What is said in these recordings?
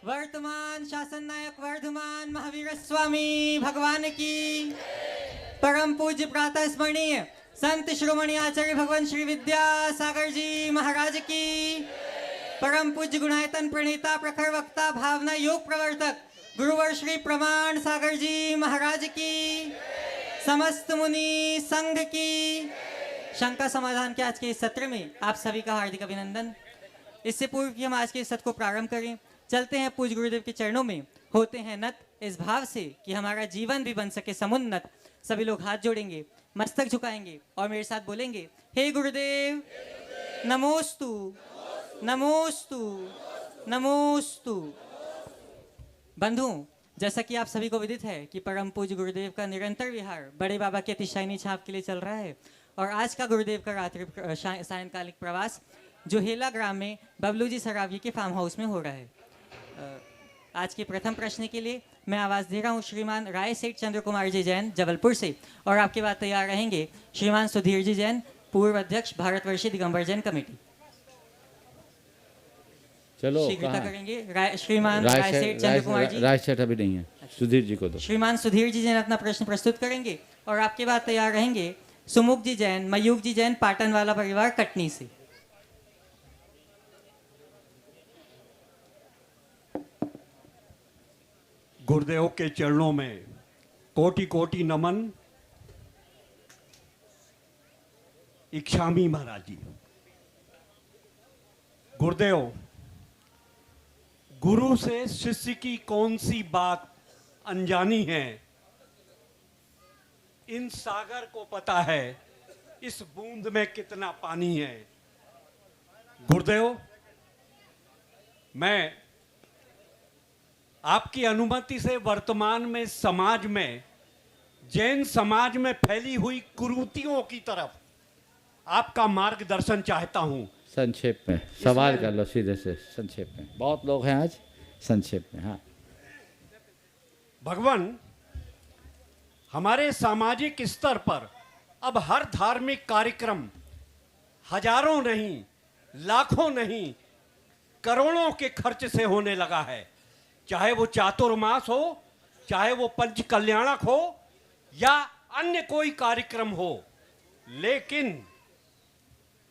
वर्तमान शासन नायक वर्धमान महावीर स्वामी भगवान की, परम पूज्य प्रातः स्मरणीय संत शिरोमणि आचार्य भगवान श्री विद्यासागर जी महाराज की, परम पूज्य गुणायतन प्रणेता प्रखर वक्ता भावना योग प्रवर्तक गुरुवर श्री प्रमाण सागर जी महाराज की, समस्त मुनि संघ की। शंका समाधान के आज के इस सत्र में आप सभी का हार्दिक अभिनंदन। इससे पूर्व कि हम आज के इस सत्र को प्रारंभ करें, चलते हैं पूज्य गुरुदेव के चरणों में, होते हैं नत इस भाव से कि हमारा जीवन भी बन सके समुन्नत। सभी लोग हाथ जोड़ेंगे, मस्तक झुकाएंगे और मेरे साथ बोलेंगे, हे गुरुदेव नमोस्तु नमोस्तु नमोस्तु। बंधुओं, जैसा कि आप सभी को विदित है कि परम पूज्य गुरुदेव का निरंतर विहार बड़े बाबा की अतिशायनी छाप के लिए चल रहा है और आज का गुरुदेव का रात्रि सायंकालिक प्रवास जो हेला ग्राम में बबलू जी सरावगी के फार्म हाउस में हो रहा है। आज के प्रथम प्रश्न के लिए मैं आवाज़ दे रहा हूँ श्रीमान राय सेठ चंद्र कुमार जी जैन जबलपुर से, और आपके बाद तैयार रहेंगे श्रीमान सुधीर जी जैन, पूर्व अध्यक्ष भारतवर्षीय दिगंबर जैन कमेटी। चलो शीघ्रता करेंगे श्रीमान राय सेठ चंद्र कुमार जी। राय सेठ अभी नहीं है, सुधीर जी को दो। श्रीमान सुधीर जी जैन अपना प्रश्न प्रस्तुत करेंगे और आपके बाद तैयार रहेंगे सुमुख जी जैन, मयूख जी जैन, पाटन वाला परिवार कटनी से। गुरुदेव के चरणों में कोटि कोटि नमन। इक्षामी महाराज जी। गुरुदेव, गुरु से शिष्य की कौन सी बात अनजानी है, इन सागर को पता है इस बूंद में कितना पानी है। गुरुदेव, मैं आपकी अनुमति से वर्तमान में समाज में, जैन समाज में फैली हुई कुरीतियों की तरफ आपका मार्गदर्शन चाहता हूं। संक्षेप में सवाल कर लो, सीधे से संक्षेप में, बहुत लोग हैं आज, संक्षेप में। हाँ भगवान, हमारे सामाजिक स्तर पर अब हर धार्मिक कार्यक्रम हजारों नहीं, लाखों नहीं, करोड़ों के खर्च से होने लगा है। चाहे वो चातुर्मास हो, चाहे वो पंच कल्याणक हो या अन्य कोई कार्यक्रम हो, लेकिन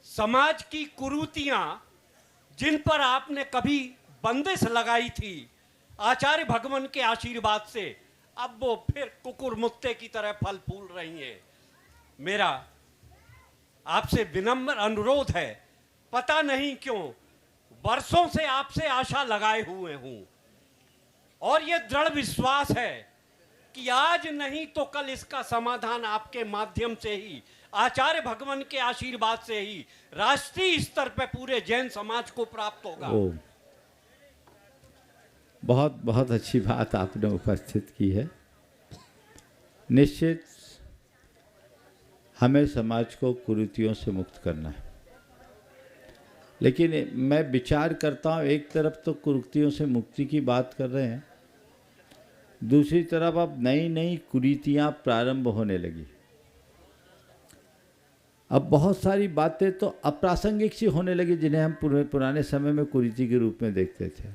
समाज की कुरीतियां जिन पर आपने कभी बंदिश लगाई थी, आचार्य भगवान के आशीर्वाद से अब वो फिर कुकुर मुत्ते की तरह फल फूल रही हैं। मेरा आपसे विनम्र अनुरोध है, पता नहीं क्यों वर्षों से आपसे आशा लगाए हुए हूं और ये दृढ़ विश्वास है कि आज नहीं तो कल इसका समाधान आपके माध्यम से ही, आचार्य भगवान के आशीर्वाद से ही राष्ट्रीय स्तर पर पूरे जैन समाज को प्राप्त होगा। बहुत बहुत अच्छी बात आपने उपस्थित की है। निश्चित हमें समाज को कुरीतियों से मुक्त करना है, लेकिन मैं विचार करता हूँ, एक तरफ तो कुरीतियों से मुक्ति की बात कर रहे हैं, दूसरी तरफ अब नई नई कुरीतियाँ प्रारंभ होने लगी। अब बहुत सारी बातें तो अप्रासंगिक सी होने लगी जिन्हें हम पुराने समय में कुरीति के रूप में देखते थे।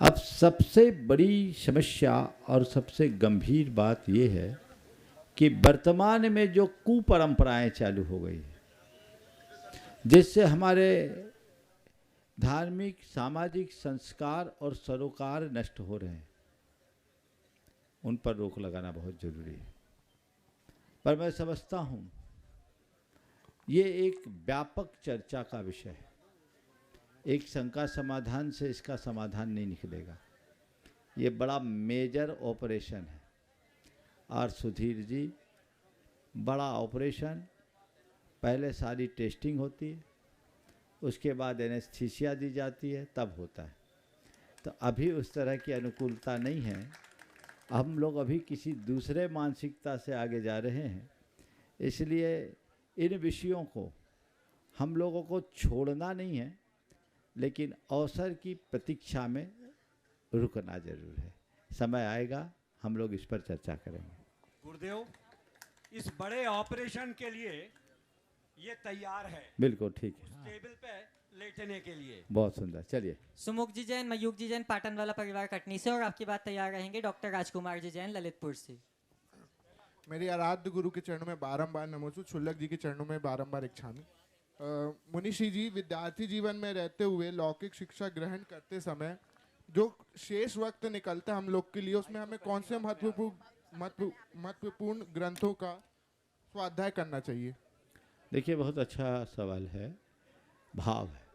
अब सबसे बड़ी समस्या और सबसे गंभीर बात यह है कि वर्तमान में जो कुपरंपराएं चालू हो गई है, जिससे हमारे धार्मिक सामाजिक संस्कार और सरोकार नष्ट हो रहे हैं, उन पर रोक लगाना बहुत जरूरी है। पर मैं समझता हूँ ये एक व्यापक चर्चा का विषय है। एक शंका समाधान से इसका समाधान नहीं निकलेगा। ये बड़ा मेजर ऑपरेशन है और सुधीर जी, बड़ा ऑपरेशन, पहले सारी टेस्टिंग होती है, उसके बाद एनेस्थीसिया दी जाती है, तब होता है। तो अभी उस तरह की अनुकूलता नहीं है। हम लोग अभी किसी दूसरे मानसिकता से आगे जा रहे हैं, इसलिए इन विषयों को हम लोगों को छोड़ना नहीं है, लेकिन अवसर की प्रतीक्षा में रुकना जरूर है। समय आएगा हम लोग इस पर चर्चा करेंगे। गुरुदेव, इस बड़े ऑपरेशन के लिए ये तैयार है। बिल्कुल ठीक है। टेबल पे लेटने के लिए। बहुत सुंदर, चलिए। सुमुख जी जैन, मयूख जी जैन, पाटनवाला परिवार कटनी से, और आपकी बात तैयार रहेंगे डॉक्टर राजकुमार जी जैन, ललितपुर से। मेरी आराध्य गुरु के चरणों में बारंबार नमोस्तु, शुल्लक जी के चरणों में बारंबार इच्छामि। मुनिषी जी, विद्यार्थी जीवन में रहते हुए लौकिक शिक्षा ग्रहण करते समय जो शेष वक्त निकलता है हम लोग के लिए, उसमें हमें कौन से महत्वपूर्ण ग्रंथों का स्वाध्याय करना चाहिए? देखिए, बहुत अच्छा सवाल है, भाव है।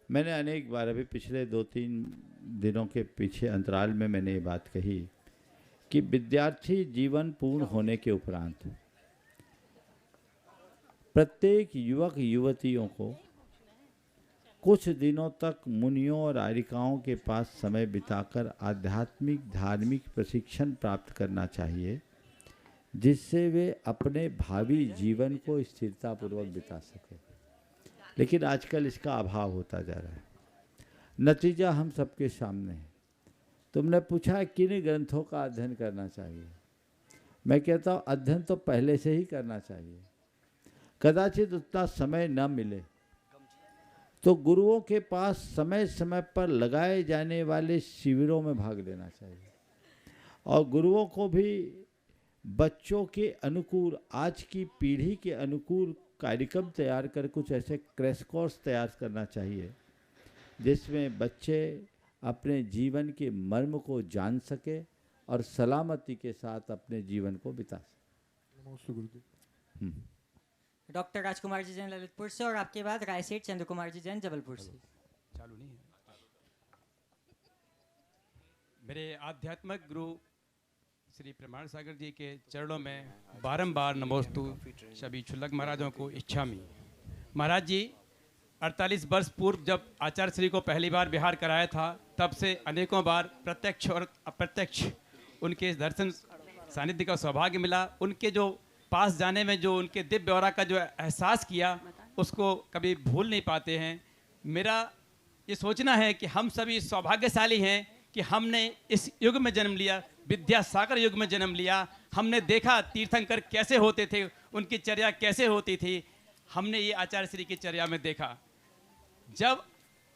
मैंने अनेक बार, अभी पिछले 2-3 दिनों के पीछे अंतराल में मैंने ये बात कही कि विद्यार्थी जीवन पूर्ण होने के उपरांत प्रत्येक युवक युवतियों को कुछ दिनों तक मुनियों और आर्यिकाओं के पास समय बिताकर आध्यात्मिक धार्मिक प्रशिक्षण प्राप्त करना चाहिए, जिससे वे अपने भावी जीवन को स्थिरतापूर्वक बिता सकें। लेकिन आजकल इसका अभाव होता जा रहा है। नतीजा हम सबके सामने है। तुमने पूछा किन ग्रंथों का अध्ययन करना चाहिए। मैं कहता हूँ अध्ययन तो पहले से ही करना चाहिए। कदाचित उतना समय न मिले तो गुरुओं के पास समय समय पर लगाए जाने वाले शिविरों में भाग लेना चाहिए, और गुरुओं को भी बच्चों के अनुकूल, आज की पीढ़ी के अनुकूल कार्यक्रम तैयार कर कुछ ऐसे क्रैश कोर्स तैयार करना चाहिए जिसमें बच्चे अपने जीवन के मर्म को जान सके और सलामती के साथ अपने जीवन को बिता सके। नमोस्तु गुरुदेव। डॉक्टर राजकुमार जी जैन, ललितपुर से, और आपके बाद रायसेठ चंद्र कुमार जी जैन, जबलपुर से। चालू नहीं है। मेरे आध्यात्मिक गुरु श्री प्रमाण सागर जी के चरणों में बारंबार नमोस्तु, सभी शुल्लक महाराजों को इच्छामि। महाराज जी, 48 वर्ष पूर्व जब आचार्य श्री को पहली बार बिहार कराया था, तब से अनेकों बार प्रत्यक्ष और अप्रत्यक्ष उनके दर्शन सानिध्य का सौभाग्य मिला। उनके जो पास जाने में जो उनके दिव्य औरा का जो एहसास किया, उसको कभी भूल नहीं पाते हैं। मेरा ये सोचना है कि हम सभी सौभाग्यशाली हैं कि हमने इस युग में जन्म लिया, विद्यासागर युग में जन्म लिया। हमने देखा तीर्थंकर कैसे होते थे, उनकी चर्या कैसे होती थी। हमने ये आचार्य श्री की चर्या में देखा। जब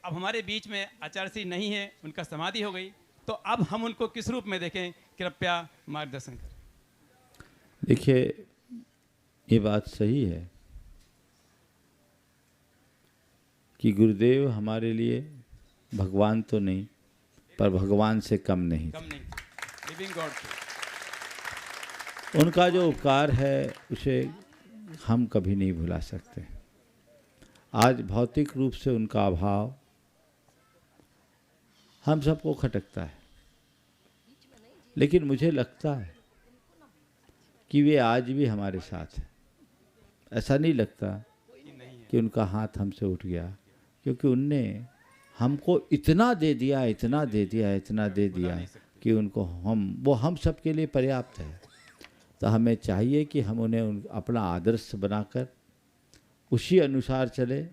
अब हमारे बीच में आचार्य श्री नहीं है, उनका समाधि हो गई, तो अब हम उनको किस रूप में देखें, कृपया मार्गदर्शन करें। देखिए, ये बात सही है कि गुरुदेव हमारे लिए भगवान तो नहीं, पर भगवान से कम नहीं। Living God. उनका जो उपकार है उसे हम कभी नहीं भुला सकते। आज भौतिक रूप से उनका अभाव हम सबको खटकता है, लेकिन मुझे लगता है कि वे आज भी हमारे साथ हैं। ऐसा नहीं लगता कि उनका हाथ हमसे उठ गया, क्योंकि उनने हमको इतना दे दिया, इतना दे दिया, इतना दे दिया कि उनको वो हम सब के लिए पर्याप्त है। तो हमें चाहिए कि हम उन्हें अपना आदर्श बनाकर उसी अनुसार चले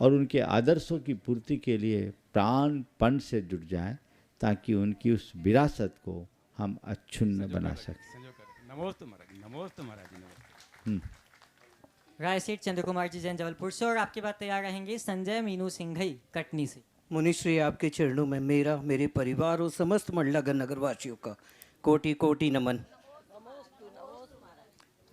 और उनके आदर्शों की पूर्ति के लिए प्राणपण से जुट जाएं, ताकि उनकी उस विरासत को हम अक्षुण्ण बना सकें। नमोस्तु महाराज, नमोस्तु महाराज। रायसेठ चंद्र कुमार जी जैन, जबलपुर से, और आपकी बात तैयार रहेंगे संजय मीनू सिंघई, कटनी से। मुनिश्री, आपके चरणों में मेरा, मेरे परिवार और समस्त मंडलागण नगरवासियों का कोटि कोटि नमन।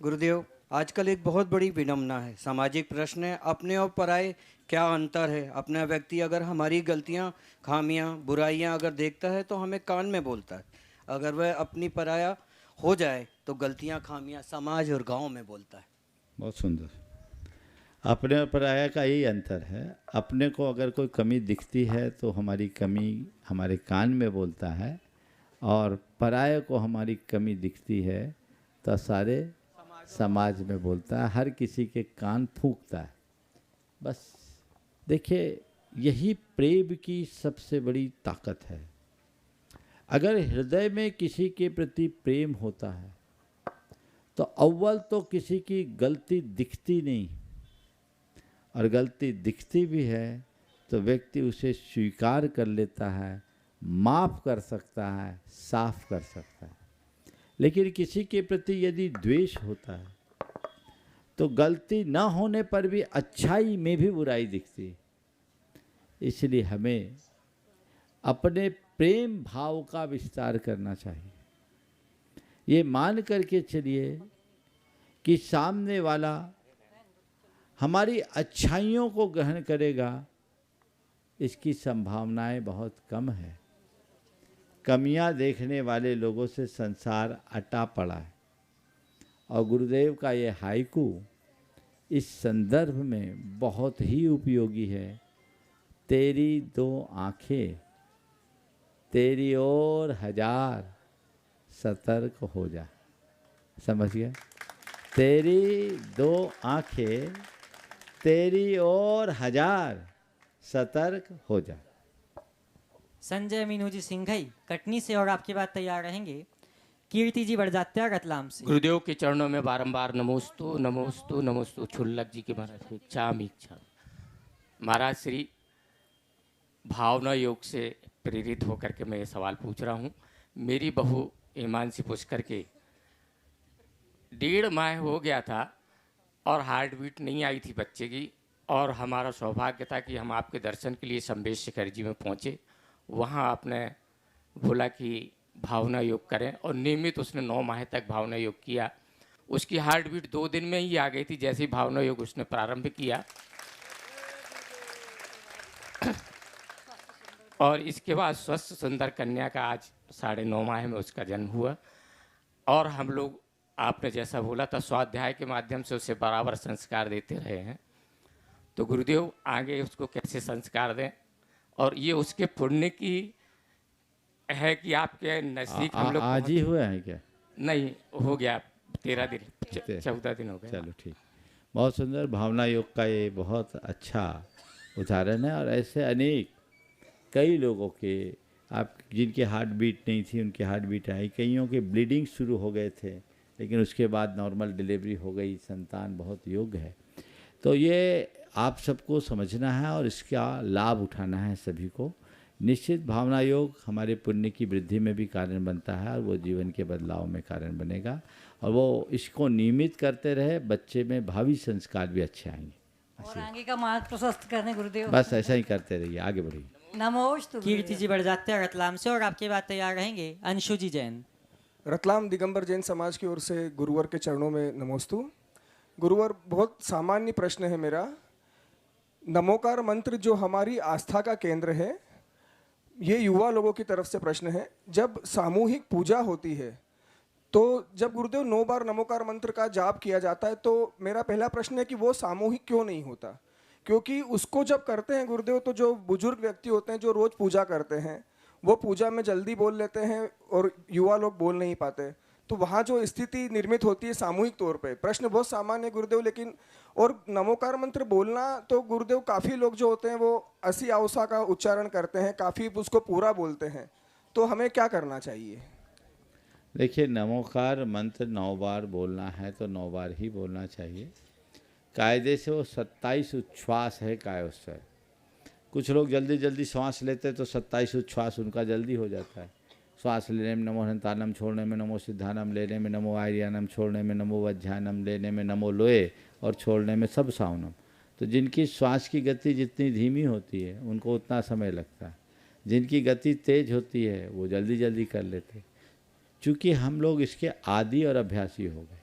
गुरुदेव, आजकल एक बहुत बड़ी विडंबना है, सामाजिक प्रश्न है, अपने और पराये क्या अंतर है। अपना व्यक्ति अगर हमारी गलतियां, खामियां, बुराइयां अगर देखता है तो हमें कान में बोलता है। अगर वह अपनी पराया हो जाए तो गलतियां, खामियां समाज और गांव में बोलता है। बहुत सुंदर। अपने और पराया का यही अंतर है। अपने को अगर कोई कमी दिखती है तो हमारी कमी हमारे कान में बोलता है, और पराये को हमारी कमी दिखती है तो सारे समाज में बोलता है, हर किसी के कान फूंकता है। बस देखिए, यही प्रेम की सबसे बड़ी ताकत है। अगर हृदय में किसी के प्रति प्रेम होता है तो अव्वल तो किसी की गलती दिखती नहीं, और गलती दिखती भी है तो व्यक्ति उसे स्वीकार कर लेता है, माफ़ कर सकता है, साफ कर सकता है। लेकिन किसी के प्रति यदि द्वेष होता है तो गलती न होने पर भी अच्छाई में भी बुराई दिखती है। इसलिए हमें अपने प्रेम भाव का विस्तार करना चाहिए। ये मान करके चलिए कि सामने वाला हमारी अच्छाइयों को ग्रहण करेगा, इसकी संभावनाएं बहुत कम है। कमियां देखने वाले लोगों से संसार अटा पड़ा है। और गुरुदेव का ये हाइकू इस संदर्भ में बहुत ही उपयोगी है। तेरी दो आंखें तेरी ओर हजार, सतर्क हो जा। समझ गए? तेरी दो आंखें तेरी ओर हजार, सतर्क हो जा। संजय मीनू जी सिंघई कटनी से और आपके बाद तैयार रहेंगे कीर्ति जी बड़जात्या रतलाम से। गुरुदेव के चरणों में बारंबार नमोस्तु नमोस्तु नमोस्तु। क्षुल्लक जी के महाराज इच्छा महाराज श्री भावना योग से प्रेरित होकर के मैं ये सवाल पूछ रहा हूँ। मेरी बहू हिमांशी पुष्कर के 1.5 माह हो गया था और हार्ट बीट नहीं आई थी बच्चे की, और हमारा सौभाग्य था कि हम आपके दर्शन के लिए संवेश शिखर जी में पहुँचे। वहाँ आपने बोला कि भावना योग करें, और नियमित उसने 9 माह तक भावना योग किया। उसकी हार्ट बीट 2 दिन में ही आ गई थी जैसे ही भावना योग उसने प्रारंभ किया। और इसके बाद स्वस्थ सुंदर कन्या का आज 9.5 माह में उसका जन्म हुआ। और हम लोग आपने जैसा बोला था स्वाध्याय के माध्यम से उसे बराबर संस्कार देते रहे हैं। तो गुरुदेव आगे उसको कैसे संस्कार दें, और ये उसके पुण्य की है कि आपके नजदीक हम लोग आज ही हुआ है क्या? नहीं, हो गया 13 दिन 14 दिन हो गए। चलो ठीक, बहुत सुंदर। भावना योग का ये बहुत अच्छा उदाहरण है। और ऐसे अनेक कई लोगों के आप जिनकी हार्ट बीट नहीं थी उनकी हार्ट बीट आई, कईयों के ब्लीडिंग शुरू हो गए थे लेकिन उसके बाद नॉर्मल डिलीवरी हो गई, संतान बहुत योग्य है। तो ये आप सबको समझना है और इसका लाभ उठाना है सभी को। निश्चित भावना योग हमारे पुण्य की वृद्धि में भी कारण बनता है और वो जीवन के बदलाव में कारण बनेगा, और वो इसको नियमित करते रहे, बच्चे में भावी संस्कार भी अच्छे आएंगे। और आगे का मार्ग प्रशस्त करने गुरुदेव। बस ऐसा ही करते रहिए, आगे बढ़िए। नमोस्तु कीर्ति जी बड़जात्या रतलाम से और आपके बाद तैयार रहेंगे अंशु जी जैन। रतलाम दिगंबर जैन समाज की ओर से गुरुवर के चरणों में नमोस्तु। गुरुवर, बहुत सामान्य प्रश्न है मेरा। नमोकार मंत्र जो हमारी आस्था का केंद्र है, ये युवा लोगों की तरफ से प्रश्न है। जब सामूहिक पूजा होती है तो जब गुरुदेव 9 बार नमोकार मंत्र का जाप किया जाता है, तो मेरा पहला प्रश्न है कि वो सामूहिक क्यों नहीं होता? क्योंकि उसको जब करते हैं गुरुदेव, तो जो बुजुर्ग व्यक्ति होते हैं जो रोज पूजा करते हैं वो पूजा में जल्दी बोल लेते हैं और युवा लोग बोल नहीं पाते। तो वहाँ जो स्थिति निर्मित होती है सामूहिक तौर पे, प्रश्न बहुत सामान्य है गुरुदेव। लेकिन और नमोकार मंत्र बोलना तो गुरुदेव काफ़ी लोग जो होते हैं वो 80 आवसा का उच्चारण करते हैं, काफ़ी उसको पूरा बोलते हैं। तो हमें क्या करना चाहिए? देखिए, नमोकार मंत्र 9 बार बोलना है तो 9 बार ही बोलना चाहिए। कायदे से वो 27 उच्छ्वास है कायोस्वर। कुछ लोग जल्दी जल्दी श्वास लेते हैं तो 27 उच्छ्वास उनका जल्दी हो जाता है। श्वास लेने में नमो हंतानम, छोड़ने में नमो सिद्धानम, लेने में नमो आर्यानम, छोड़ने में नमो वज्जानम, लेने में नमो लोए और छोड़ने में सब सावनम। तो जिनकी श्वास की गति जितनी धीमी होती है उनको उतना समय लगता है, जिनकी गति तेज होती है वो जल्दी जल्दी कर लेते। चूँकि हम लोग इसके आदी और अभ्यासी हो गए,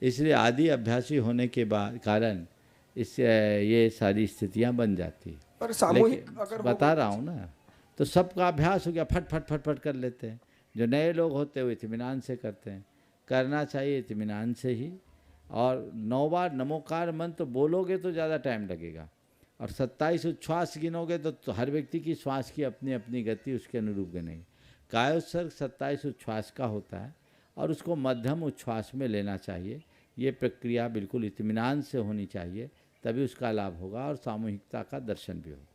इसलिए आदि अभ्यासी होने के बाद कारण इस ये सारी स्थितियां बन जाती है। पर सामूहिक अगर बता रहा हूँ ना, तो सबका अभ्यास हो गया, फट फट फट फट कर लेते हैं। जो नए लोग होते हैं वो इत्मीनान से करते हैं। करना चाहिए इत्मीनान से ही। और 9 बार नमोकार मंत्र बोलोगे तो ज़्यादा टाइम लगेगा, और 27 उच्छ्वास गिनोगे तो हर व्यक्ति की श्वास की अपनी अपनी गति उसके अनुरूप गिनेगी। कायोत्सर्ग 27 उच्छ्वास का होता है और उसको मध्यम उच्छ्वास में लेना चाहिए। ये प्रक्रिया बिल्कुल इत्मीनान से होनी चाहिए, तभी उसका लाभ होगा और सामूहिकता का दर्शन भी होगा।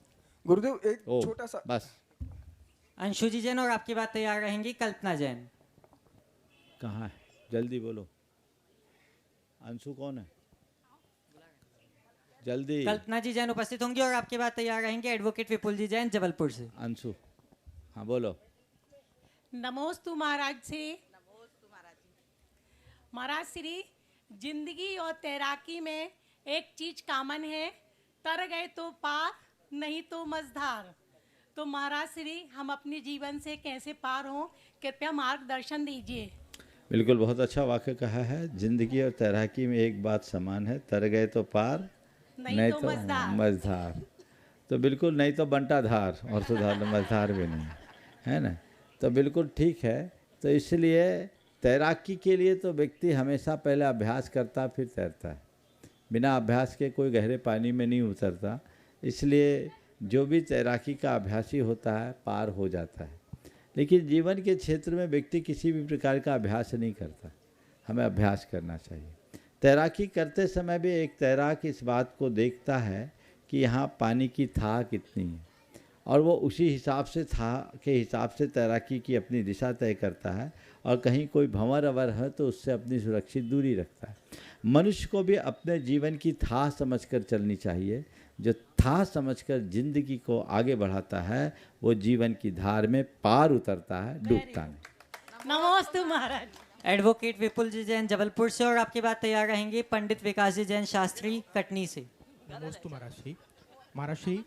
गुरुदेव एक छोटा सा बस। अंशु जी जैन और आपके बाद तैयार रहेंगी कल्पना जैन। कहाँ है? जल्दी बोलो। अंशु कौन है? जल्दी। कल्पना जी जैन उपस्थित होंगी और आपके बाद तैयार रहेंगे एडवोकेट विपुल जी जैन जबलपुर से। अंशु, हाँ बोलो। नमोस्तु महाराज से। महाराज श्री, जिंदगी और तैराकी में एक चीज कॉमन है, तर गए तो पार नहीं तो मझधार। तो महाराज श्री हम अपने जीवन से कैसे पार हों, कृपया मार्गदर्शन दीजिए। बिल्कुल, बहुत अच्छा वाक्य कहा है। जिंदगी और तैराकी में एक बात समान है, तर गए तो पार, नहीं तो मझधार। तो बिल्कुल, नहीं तो बंटा धार, और तो मझधार भी नहीं है ना। तो बिल्कुल ठीक है। तो इसलिए तैराकी के लिए तो व्यक्ति हमेशा पहले अभ्यास करता फिर तैरता है। बिना अभ्यास के कोई गहरे पानी में नहीं उतरता। इसलिए जो भी तैराकी का अभ्यासी होता है पार हो जाता है। लेकिन जीवन के क्षेत्र में व्यक्ति किसी भी प्रकार का अभ्यास नहीं करता। हमें अभ्यास करना चाहिए। तैराकी करते समय भी एक तैराक इस बात को देखता है कि यहाँ पानी की थाह कितनी है, और वो उसी हिसाब से थाह के हिसाब से तैराकी की अपनी दिशा तय करता है, और कहीं कोई भंवर अवर है तो उससे अपनी सुरक्षित दूरी रखता है। मनुष्य को भी अपने जीवन की थाह समझकर चलनी चाहिए। जो थाह समझकर जिंदगी को आगे बढ़ाता है वो जीवन की धार में पार उतरता है, डूबता नहीं। नमोस्तु महाराज। एडवोकेट विपुल जी जैन जबलपुर से, और आपकी बात तैयार रहेंगी पंडित विकास जी जैन शास्त्री कटनी से। नमोस्तु महाराज श्री। महाराज श्री,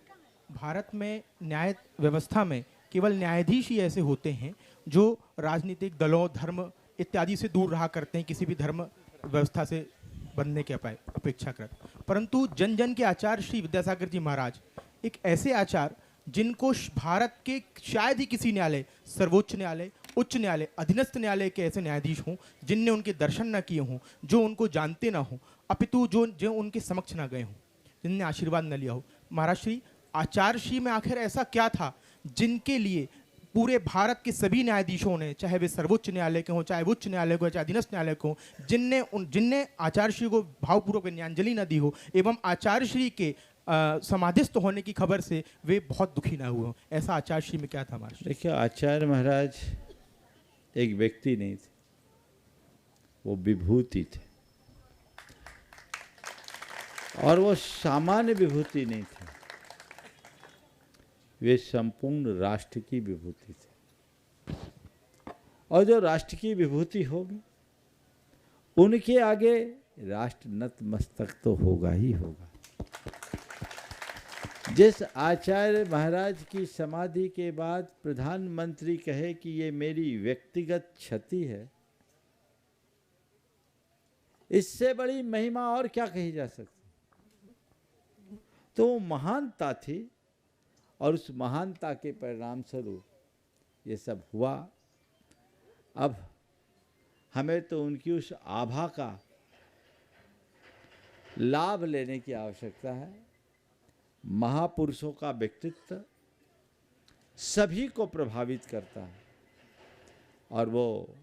भारत में न्याय व्यवस्था में केवल न्यायाधीश ही ऐसे होते हैं जो राजनीतिक दलों, धर्म इत्यादि से दूर रहा करते हैं, किसी भी धर्म व्यवस्था से बनने के अपेक्षाकृत। परंतु जन जन के आचार्य श्री विद्यासागर जी महाराज एक ऐसे आचार्य जिनको भारत के शायद ही किसी न्यायालय, सर्वोच्च न्यायालय, उच्च न्यायालय, अधीनस्थ न्यायालय के ऐसे न्यायाधीश हों जिनने उनके दर्शन न किए हों, जो उनको जानते ना हों, अपितु जो उनके समक्ष ना गए हों, जिनने आशीर्वाद न लिया हो। महाराज श्री, आचार्य श्री में आखिर ऐसा क्या था जिनके लिए पूरे भारत के सभी न्यायाधीशों ने, चाहे वे सर्वोच्च न्यायालय के हों, चाहे उच्च न्यायालय के हों, चाहे अधीनस्थ न्यायालय के हों, जिनने आचार्य श्री को भावपूर्वक न्यायाञ्जलि न दी हो, एवं आचार्य श्री के समाधिस्थ होने की खबर से वे बहुत दुखी ना हुए हों, ऐसा आचार्य श्री में क्या था महाराज? देखिए, आचार्य महाराज एक व्यक्ति नहीं थे, वो विभूति थे, और वो सामान्य विभूति नहीं थे, वे संपूर्ण राष्ट्र की विभूति थे। और जो राष्ट्र की विभूति होगी उनके आगे राष्ट्र नतमस्तक तो होगा ही होगा। जिस आचार्य महाराज की समाधि के बाद प्रधानमंत्री कहे कि ये मेरी व्यक्तिगत क्षति है, इससे बड़ी महिमा और क्या कही जा सकती। तो महानता थी, और उस महानता के परिणाम स्वरूप ये सब हुआ। अब हमें तो उनकी उस आभा का लाभ लेने की आवश्यकता है। महापुरुषों का व्यक्तित्व सभी को प्रभावित करता है, और वो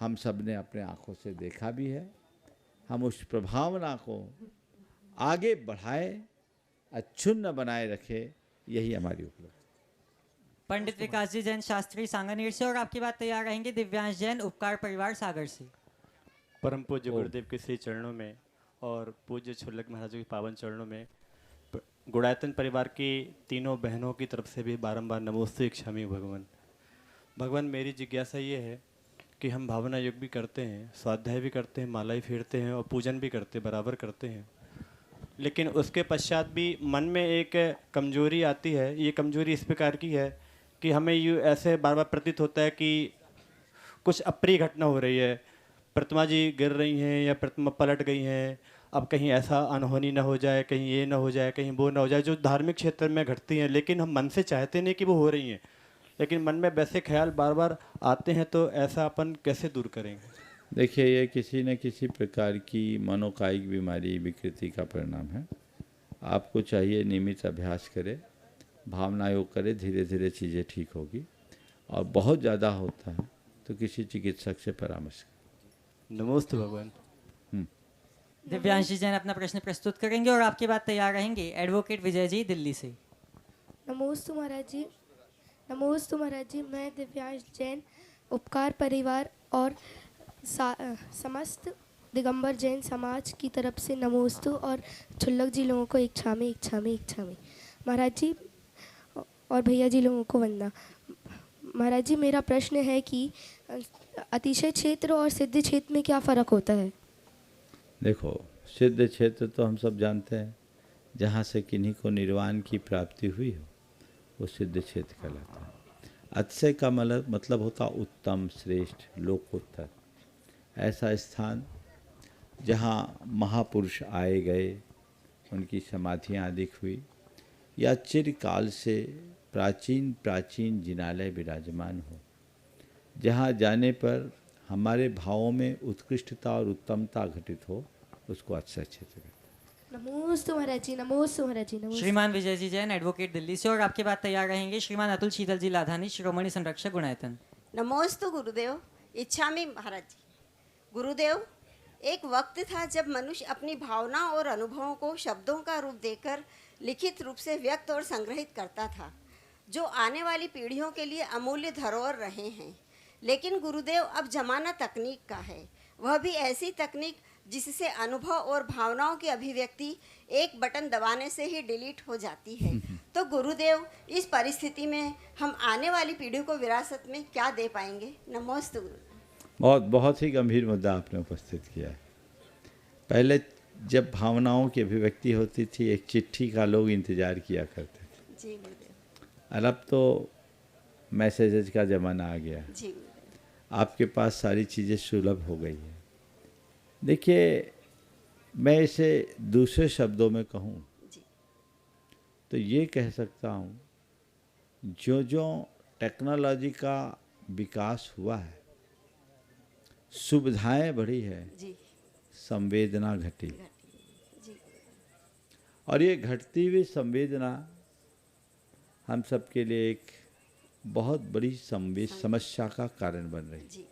हम सब ने अपने आंखों से देखा भी है। हम उस प्रभावना को आगे बढ़ाए, अक्षुण्ण बनाए रखे, यही हमारी उपलब्धि। पंडित विकास जी जैन शास्त्री सांगानेर से, और आपकी बात तैयार रहेंगे दिव्यांश जैन उपकार परिवार सागर से। परम पूज्य गुरुदेव के श्री चरणों में और पूज्य छुल्लक महाराज के पावन चरणों में गुणायतन परिवार की तीनों बहनों की तरफ से भी बारंबार नमोस्तु क्षामि भगवान। भगवान, मेरी जिज्ञासा ये है कि हम भावना योग भी करते हैं, स्वाध्याय भी करते हैं, माला फेरते हैं और पूजन भी करते हैं, बराबर करते हैं, लेकिन उसके पश्चात भी मन में एक कमजोरी आती है। ये कमजोरी इस प्रकार की है कि हमें यूँ ऐसे बार बार प्रतीत होता है कि कुछ अप्रिय घटना हो रही है, प्रतिमा जी गिर रही हैं या प्रतिमा पलट गई हैं, अब कहीं ऐसा अनहोनी ना हो जाए, कहीं ये ना हो जाए, कहीं वो ना हो जाए, जो धार्मिक क्षेत्र में घटती हैं, लेकिन हम मन से चाहते नहीं कि वो हो रही हैं, लेकिन मन में वैसे ख्याल बार बार आते हैं। तो ऐसा अपन कैसे दूर करेंगे? देखिए, ये किसी न किसी प्रकार की मनोकायिक बीमारी, विकृति का परिणाम है। आपको चाहिए नियमित अभ्यास करें, भावना योग करें, धीरे धीरे चीज़ें ठीक होगी। और बहुत ज़्यादा होता है तो किसी चिकित्सक से परामर्श करें। नमोस्तु भगवान। दिव्यांशी जैन अपना प्रश्न प्रस्तुत करेंगे, और आपकी बात तैयार रहेंगे एडवोकेट विजय जी दिल्ली से। नमोस्तु महाराज जी। नमोस्तु महाराज जी, मैं दिव्यांश जैन उपकार परिवार और समस्त दिगंबर जैन समाज की तरफ से नमोस्तु और छुल्लक जी लोगों को इच्छामी इच्छामी इच्छामी। महाराज जी और भैया जी लोगों को वंदना। महाराज जी, मेरा प्रश्न है कि अतिशय क्षेत्र और सिद्ध क्षेत्र में क्या फ़र्क होता है? देखो, सिद्ध क्षेत्र तो हम सब जानते हैं, जहाँ से किन्हीं को निर्वाण की प्राप्ति हुई हो, वो सिद्ध क्षेत्र कहलाता है। अतिशय का मतलब होता उत्तम, श्रेष्ठ, लोकोत्तर। ऐसा स्थान जहाँ महापुरुष आए गए, उनकी समाधियाँ अधिक हुई, या चिरकाल से प्राचीन जिनालय विराजमान हो, जहाँ जाने पर हमारे भावों में उत्कृष्टता और उत्तमता घटित हो, उसको अच्छा क्षेत्र कहते हैं। नमोस्तु महाराज जी, नमोस्तु महाराज जी, नमोस्तु। श्रीमान विजय जी जैन, एडवोकेट दिल्ली से, और आपके बाद तैयार रहेंगे श्रीमान अतुल शीतल जी लाधानी, शिरोमणि संरक्षक गुणायतन। नमोस्तु गुरुदेव, इच्छामि महाराज जी। गुरुदेव, एक वक्त था जब मनुष्य अपनी भावना और अनुभवों को शब्दों का रूप देकर लिखित रूप से व्यक्त और संग्रहित करता था, जो आने वाली पीढ़ियों के लिए अमूल्य धरोहर रहे हैं। लेकिन गुरुदेव, अब जमाना तकनीक का है, वह भी ऐसी तकनीक जिससे अनुभव और भावनाओं की अभिव्यक्ति एक बटन दबाने से ही डिलीट हो जाती है। तो गुरुदेव, इस परिस्थिति में हम आने वाली पीढ़ी को विरासत में क्या दे पाएंगे? नमोस्तु गुरु। बहुत ही गंभीर मुद्दा आपने उपस्थित किया है। पहले जब भावनाओं की अभिव्यक्ति होती थी, एक चिट्ठी का लोग इंतजार किया करते थे। जी गुरुदेव। और अब तो मैसेजेज का ज़माना आ गया। जी गुरुदेव। आपके पास सारी चीज़ें सुलभ हो गई है। देखिए, मैं इसे दूसरे शब्दों में कहूँ तो ये कह सकता हूँ, जो जो टेक्नोलॉजी का विकास हुआ है, सुविधाएं बढ़ी है, संवेदना घटी। और ये घटती हुई संवेदना हम सब के लिए एक बहुत बड़ी समस्या का कारण बन रही।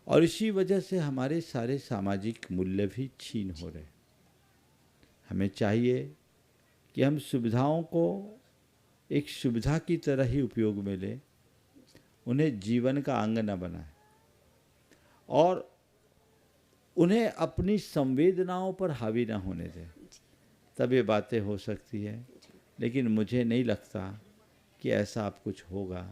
और इसी वजह से हमारे सारे सामाजिक मूल्य भी छीन हो रहे। हमें चाहिए कि हम सुविधाओं को एक सुविधा की तरह ही उपयोग में लें, उन्हें जीवन का अंग न बनाएं और उन्हें अपनी संवेदनाओं पर हावी न होने दें। तब ये बातें हो सकती है। लेकिन मुझे नहीं लगता कि ऐसा अब कुछ होगा,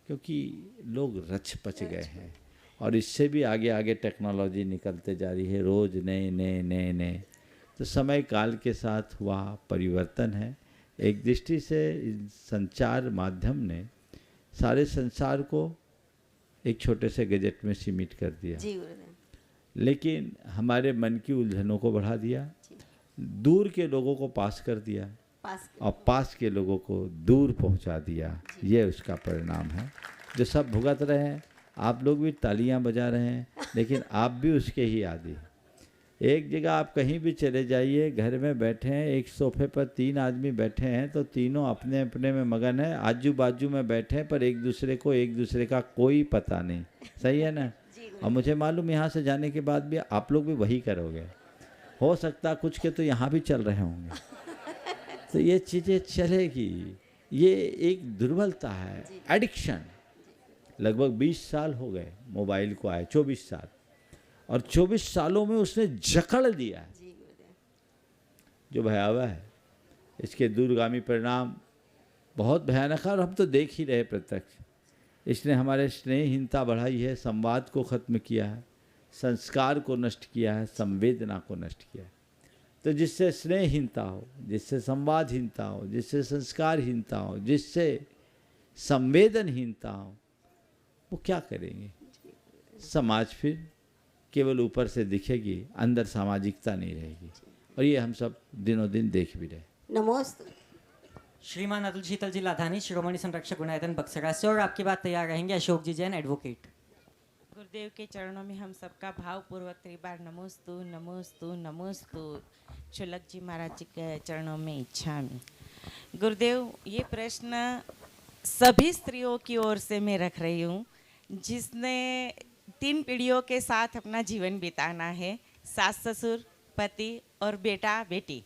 क्योंकि लोग रच पच गए हैं और इससे भी आगे आगे टेक्नोलॉजी निकलते जा रही है, रोज़ नए। तो समय काल के साथ हुआ परिवर्तन है। एक दृष्टि से संचार माध्यम ने सारे संसार को एक छोटे से गैजेट में सीमित कर दिया, लेकिन हमारे मन की उलझनों को बढ़ा दिया, दूर के लोगों को पास कर दिया और पास के लोगों को दूर पहुंचा दिया। ये उसका परिणाम है जो सब भुगत रहे हैं। आप लोग भी तालियां बजा रहे हैं, लेकिन आप भी उसके ही आदी। एक जगह आप कहीं भी चले जाइए, घर में बैठे हैं, एक सोफे पर 3 आदमी बैठे हैं तो तीनों अपने अपने में मगन है, आजू बाजू में बैठे हैं, पर एक दूसरे का कोई पता नहीं। सही है ना? और मुझे मालूम यहाँ से जाने के बाद भी आप लोग भी वही करोगे। हो सकता कुछ के तो यहाँ भी चल रहे होंगे। तो ये चीज़ें चलेगी। ये एक दुर्बलता है, एडिक्शन। लगभग 20 साल हो गए मोबाइल को आए, 24 साल, और 24 सालों में उसने जकड़ दिया है, जो भयावह है। इसके दूरगामी परिणाम बहुत भयानक है और हम तो देख ही रहे प्रत्यक्ष। इसने हमारे स्नेहहीनता बढ़ाई है, संवाद को ख़त्म किया है, संस्कार को नष्ट किया है, संवेदना को नष्ट किया है। तो जिससे स्नेहहीनता हो, जिससे संवादहीनता हो, जिससे संस्कारहीनता हो, जिससे संवेदनहीनता हो, वो क्या करेंगे? समाज फिर केवल ऊपर से दिखेगी, अंदर सामाजिकता नहीं रहेगी। और ये हम सब दिनों दिन देख भी रहे। नमोस्तु। श्रीमान अतुल शीतल जी लाधानी, शिरोमणि संरक्षक गुणायतन बक्सरा से, और आपके बाद तैयार रहेंगे अशोक जी जैन, एडवोकेट। गुरुदेव के चरणों में हम सबका भावपूर्वक त्रिबार नमोस्तु नमोस्तु नमोस्तु। शुल्लक जी महाराज जी के चरणों में इच्छामि। गुरुदेव, ये प्रश्न सभी स्त्रियों की ओर से मैं रख रही हूँ जिसने 3 पीढ़ियों के साथ अपना जीवन बिताना है, सास ससुर, पति और बेटा बेटी।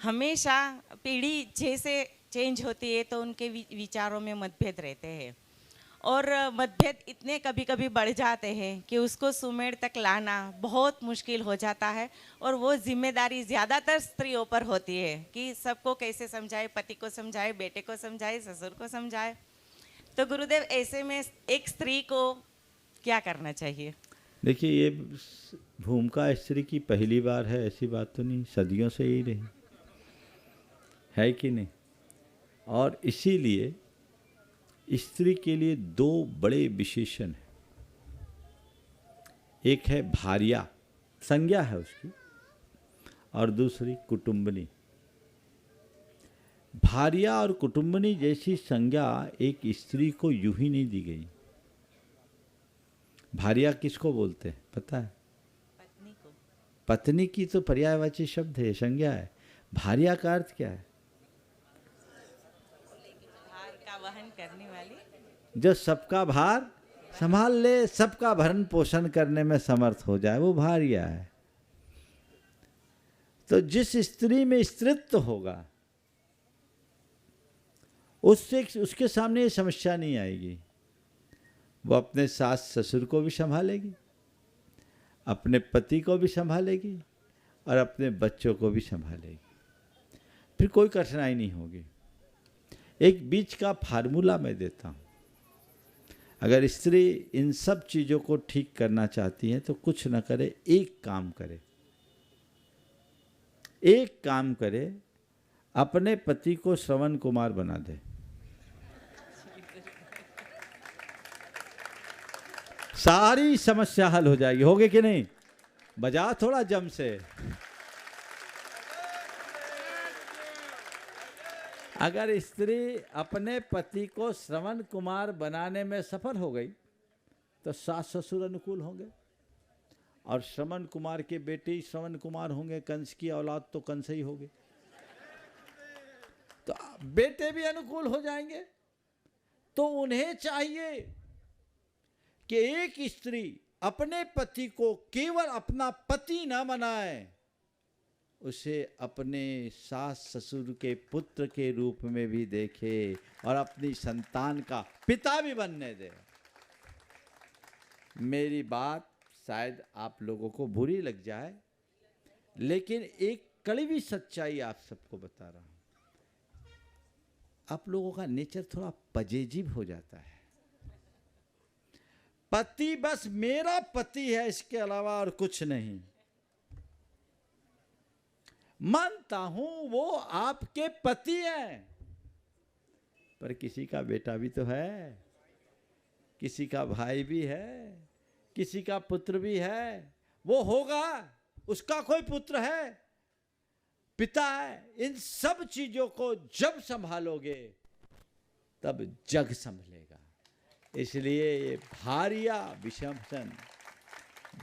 हमेशा पीढ़ी जैसे चेंज होती है तो उनके विचारों में मतभेद रहते हैं, और मतभेद इतने कभी कभी बढ़ जाते हैं कि उसको सुमेड़ तक लाना बहुत मुश्किल हो जाता है। और वो जिम्मेदारी ज़्यादातर स्त्रियों पर होती है कि सबको कैसे समझाए, पति को समझाए, बेटे को समझाए, ससुर को समझाए। तो गुरुदेव, ऐसे में एक स्त्री को क्या करना चाहिए? देखिए, ये भूमिका स्त्री की पहली बार है, ऐसी बात तो नहीं, सदियों से ही रही। है कि नहीं? और इसीलिए स्त्री के लिए दो बड़े विशेषण हैं। एक है भार्या, संज्ञा है उसकी, और दूसरी कुटुंबनी। भार्या और कुटुंबनी जैसी संज्ञा एक स्त्री को यूं ही नहीं दी गई। भार्या किसको बोलते हैं पता है? पत्नी को। पत्नी की तो पर्यायवाची शब्द है, संज्ञा है। भार्या का अर्थ क्या है? भार का वहन करने वाली। जो सबका भार संभाल ले, सबका भरण पोषण करने में समर्थ हो जाए, वो भार्या है। तो जिस स्त्री में स्त्रीत्व होगा उसके सामने ये समस्या नहीं आएगी। वो अपने सास ससुर को भी संभालेगी, अपने पति को भी संभालेगी और अपने बच्चों को भी संभालेगी। फिर कोई कठिनाई नहीं होगी। एक बीच का फार्मूला मैं देता हूँ। अगर स्त्री इन सब चीज़ों को ठीक करना चाहती है तो कुछ न करे, एक काम करे। एक काम करे, अपने पति को श्रवण कुमार बना दे। सारी समस्या हल हो जाएगी। होगे कि नहीं? बजा थोड़ा जम से। अगर स्त्री अपने पति को श्रवण कुमार बनाने में सफल हो गई तो सास ससुर अनुकूल होंगे, और श्रवण कुमार के बेटे श्रवण कुमार होंगे। कंस की औलाद तो कंस ही होगी, तो बेटे भी अनुकूल हो जाएंगे। तो उन्हें चाहिए कि एक स्त्री अपने पति को केवल अपना पति न बनाए, उसे अपने सास ससुर के पुत्र के रूप में भी देखे और अपनी संतान का पिता भी बनने दे। मेरी बात शायद आप लोगों को बुरी लग जाए, लेकिन एक कड़वी सच्चाई आप सबको बता रहा हूं। आप लोगों का नेचर थोड़ा पजेजिव हो जाता है। पति बस मेरा पति है, इसके अलावा और कुछ नहीं। मानता हूं वो आपके पति हैं, पर किसी का बेटा भी तो है, किसी का भाई भी है, किसी का पुत्र भी है। वो होगा, उसका कोई पुत्र है, पिता है। इन सब चीजों को जब संभालोगे तब जग संभलेगा। इसलिए ये भार्या विशेषण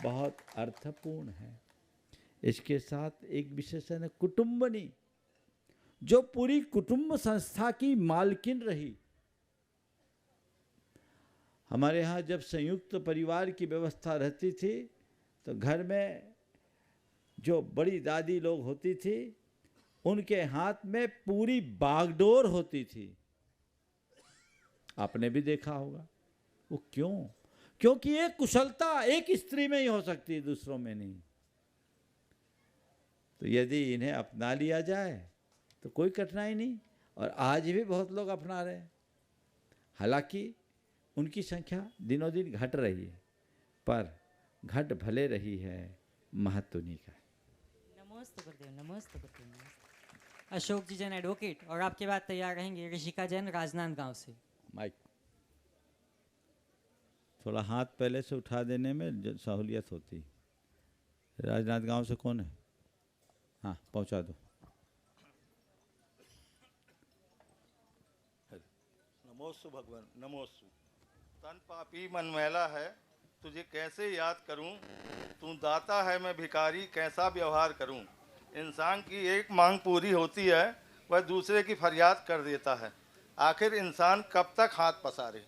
बहुत अर्थपूर्ण है। इसके साथ एक विशेषण है कुटुंबनी, जो पूरी कुटुंब संस्था की मालकिन रही। हमारे यहाँ जब संयुक्त परिवार की व्यवस्था रहती थी तो घर में जो बड़ी दादी लोग होती थी उनके हाथ में पूरी बागडोर होती थी। आपने भी देखा होगा। वो क्यों? क्योंकि ये कुशलता एक स्त्री में ही हो सकती है, दूसरों में नहीं। तो यदि इन्हें अपना लिया जाए तो कोई कठिनाई नहीं, और आज भी बहुत लोग अपना रहे हैं। हालांकि उनकी संख्या दिनों दिन घट रही है, पर घट भले रही है, महत्व नहीं का। नमस्ते गुरुदेव, नमस्ते गुरुदेव। अशोक जी जैन एडवोकेट, और आपके बाद तैयार रहेंगे ऋषिका जैन राजनांदगांव से। माइक थोड़ा हाथ पहले से उठा देने में सहूलियत होती। राजनांदगांव से कौन है? हाँ, पहुंचा दो। नमोस्तु भगवान, नमोस्तु। तन पापी मन मैला है, तुझे कैसे याद करूं? तू दाता है, मैं भिखारी, कैसा व्यवहार करूं? इंसान की एक मांग पूरी होती है, वह दूसरे की फरियाद कर देता है। आखिर इंसान कब तक हाथ पसारे?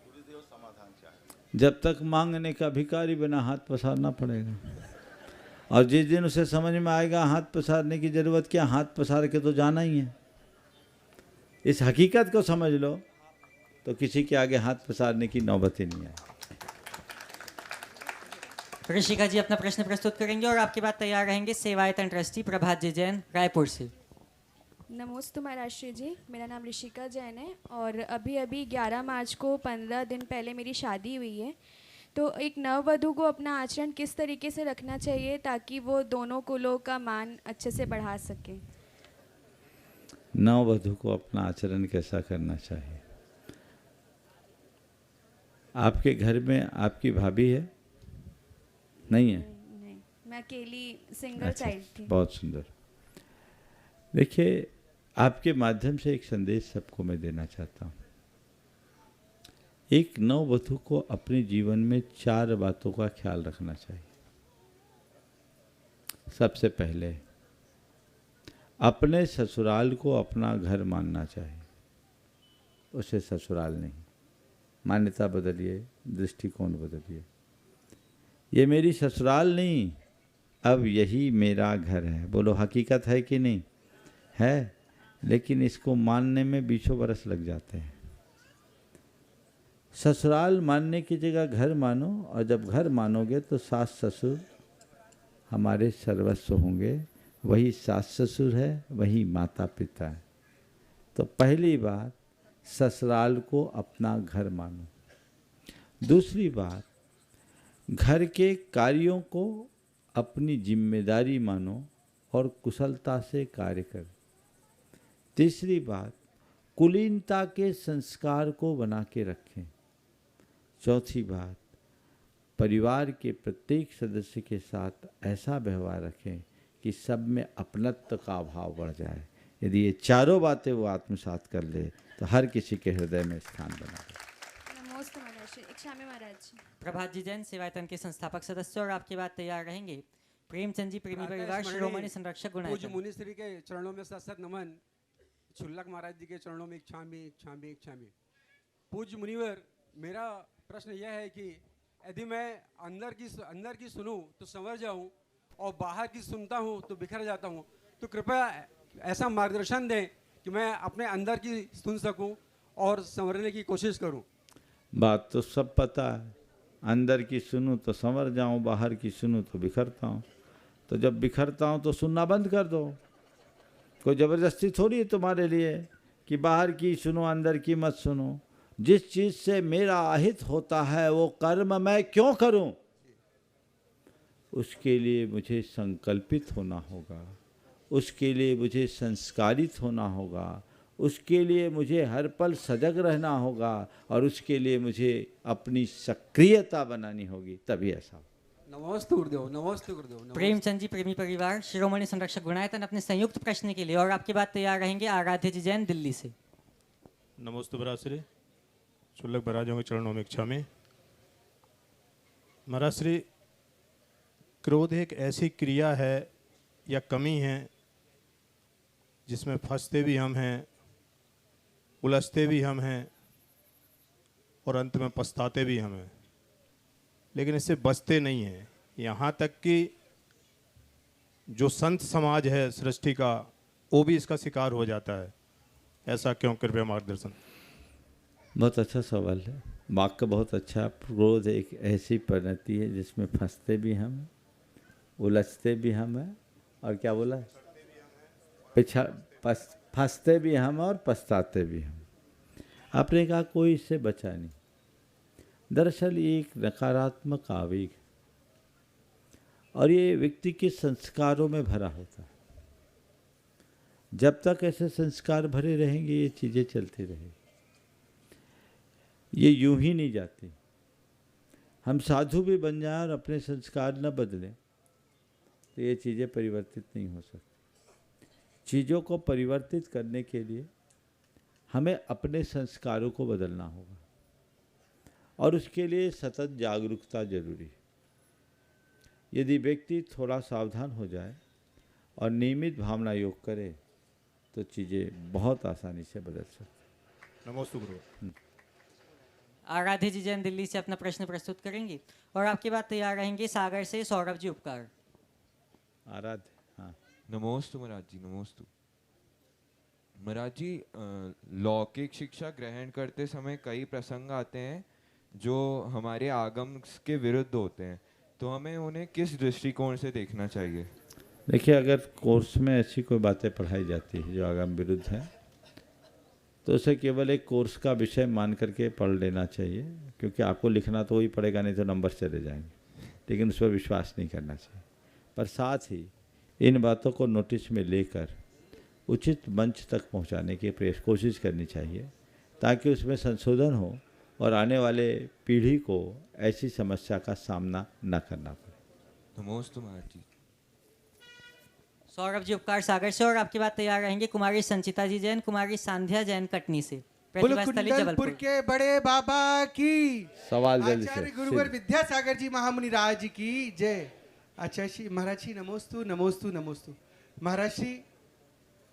गुरुदेव समाधान चाहिए। जब तक मांगने का भिखारी बना हाथ पसारना पड़ेगा, और जिस दिन उसे समझ में आएगा हाथ पसारने की जरूरत क्या, हाथ पसार के तो जाना ही है। इस हकीकत को समझ लो तो किसी के आगे हाथ पसारने की नौबत ही नहीं है। ऋषिका जी अपना प्रश्न प्रस्तुत करेंगे, और आपके बाद तैयार रहेंगे सेवायतन ट्रस्टी प्रभात जी जैन रायपुर से। नमोस्तु महाराज श्री जी, मेरा नाम ऋषिका जैन है, और अभी 11 मार्च को 15 दिन पहले मेरी शादी हुई है। तो एक नववधू को अपना आचरण किस तरीके से रखना चाहिए ताकि वो दोनों कुलों का मान अच्छे से बढ़ा सके? नववधू को अपना आचरण कैसा करना चाहिए। आपके घर में आपकी भाभी है? नहीं है? नहीं, मैं अकेली सिंगल अच्छा, चाइल्ड थी। बहुत सुंदर। देखिए, आपके माध्यम से एक संदेश सबको मैं देना चाहता हूँ। एक नववधू को अपने जीवन में 4 बातों का ख्याल रखना चाहिए। सबसे पहले अपने ससुराल को अपना घर मानना चाहिए, उसे ससुराल नहीं। मान्यता बदलिए, दृष्टिकोण बदलिए। ये मेरी ससुराल नहीं, अब यही मेरा घर है। बोलो, हकीकत है कि नहीं है? लेकिन इसको मानने में बीसों बरस लग जाते हैं। ससुराल मानने की जगह घर मानो, और जब घर मानोगे तो सास ससुर हमारे सर्वस्व होंगे। वही सास ससुर है, वही माता पिता है। तो पहली बात, ससुराल को अपना घर मानो। दूसरी बात, घर के कार्यों को अपनी जिम्मेदारी मानो और कुशलता से कार्य करो। तीसरी बात, कुलीनता के संस्कार को बना के रखें। चौथी बात, परिवार के प्रत्येक सदस्य के साथ ऐसा व्यवहार रखें कि सब में अपनत्व का भाव बढ़ जाए। यदि ये चारों बातें वो आत्मसात कर ले तो हर किसी के हृदय में स्थान बना ले। नमोस्तु महाराज जी। इच्छामी महाराज जी। प्रभात जी जैन सेवायतन के संस्थापक सदस्य और आपके बाद तैयार रहेंगे प्रेमचंद जी, प्रेमी परिवार, शिरोमणि संरक्षक पूज्य गुणायतन। मुनिश्री के चरणों में सत्सत नमन। छुल्लक महाराज जी के चरणों में इच्छामी इच्छामी इच्छामी। पूज्य मुनिवर, मेरा प्रश्न यह है कि यदि मैं अंदर की सुनूं तो संवर जाऊं और बाहर की सुनता हूं तो बिखर जाता हूं, तो कृपया ऐसा मार्गदर्शन दें कि मैं अपने अंदर की सुन सकूं और संवरने की कोशिश करूं। बात तो सब पता है। अंदर की सुनूं तो संवर जाऊं, बाहर की सुनूं तो बिखरता हूं। तो जब बिखरता हूं तो सुनना बंद कर दो। कोई ज़बरदस्ती थोड़ी है तुम्हारे लिए कि बाहर की सुनो, अंदर की मत सुनो। जिस चीज़ से मेरा अहित होता है वो कर्म मैं क्यों करूं? उसके लिए मुझे संकल्पित होना होगा, उसके लिए मुझे संस्कारित होना होगा, उसके लिए मुझे हर पल सजग रहना होगा, और उसके लिए मुझे अपनी सक्रियता बनानी होगी, तभी ऐसा। नमोस्तु गुरुदेव, नमोस्तु गुरुदेव। प्रेमचंद जी, प्रेमी परिवार, शिरोमणि संरक्षक गुणायतन अपने संयुक्त प्रश्न के लिए, और आपके बाद तैयार रहेंगे आराध्य जी जैन दिल्ली से। नमोस्तु भराश्री, शुल्लक महाराजों के चरणों में इच्छा में। महाराश्री, क्रोध एक ऐसी क्रिया है या कमी है जिसमें फंसते भी हम हैं, उलझते भी हम हैं और अंत में पछताते भी हम हैं, लेकिन इससे बचते नहीं हैं। यहाँ तक कि जो संत समाज है सृष्टि का, वो भी इसका शिकार हो जाता है। ऐसा क्यों? कृपया मार्गदर्शन। बहुत अच्छा सवाल है, वाक्य बहुत अच्छा। क्रोध एक ऐसी परिणति है जिसमें फंसते भी हम, उलझते भी हम हैं, और क्या बोला, फंसते भी हम और पछताते भी हम। आपने कहा कोई इससे बचा नहीं। दरअसल ये एक नकारात्मक आवेग है और ये व्यक्ति के संस्कारों में भरा होता है। जब तक ऐसे संस्कार भरे रहेंगे ये चीज़ें चलती रहेंगी, ये यूं ही नहीं जाती। हम साधु भी बन जाएं और अपने संस्कार न बदलें तो ये चीज़ें परिवर्तित नहीं हो सकती। चीज़ों को परिवर्तित करने के लिए हमें अपने संस्कारों को बदलना होगा और उसके लिए सतत जागरूकता जरूरी है। यदि व्यक्ति थोड़ा सावधान हो जाए और नियमित भावना योग करे तो चीज़ें बहुत आसानी से बदल सकती। नमोस्तु गुरु। आराध्य जी जैन दिल्ली से अपना प्रश्न प्रस्तुत करेंगे और आपके बाद तैयार रहेंगे सागर से सौरभ जी उपकार। आराध्य, हाँ। नमोस्तु महाराज जी, नमोस्तु महाराज जी। लौकिक शिक्षा ग्रहण करते समय कई प्रसंग आते हैं जो हमारे आगम के विरुद्ध होते हैं, तो हमें उन्हें किस दृष्टिकोण से देखना चाहिए? देखिए, अगर कोर्स में ऐसी कोई बातें पढ़ाई जाती है जो आगम विरुद्ध है तो उसे केवल एक कोर्स का विषय मान करके पढ़ लेना चाहिए, क्योंकि आपको लिखना तो वही पड़ेगा, नहीं तो नंबर चले जाएंगे, लेकिन उस पर विश्वास नहीं करना चाहिए। पर साथ ही इन बातों को नोटिस में लेकर उचित मंच तक पहुंचाने की कोशिश करनी चाहिए, ताकि उसमें संशोधन हो और आने वाले पीढ़ी को ऐसी समस्या का सामना न करना पड़े। नमोस्तु महाराज जी। सौरभ जी उपकार सागर से, और आपकी बात तैयार रहेंगे कुमारी संचिता जी जैन, कुमारी सांध्या जैन कटनी से, प्रतिभा स्थली कुंडलपुर जबलपुर। के बड़े बाबा की सवाल जल्दी से। आचार्य गुरुवर विद्यासागर जी महामुनि राज की जय। अच्छा श्री महाराज जी नमोस्तु नमोस्तु नमोस्तु। महाराज श्री,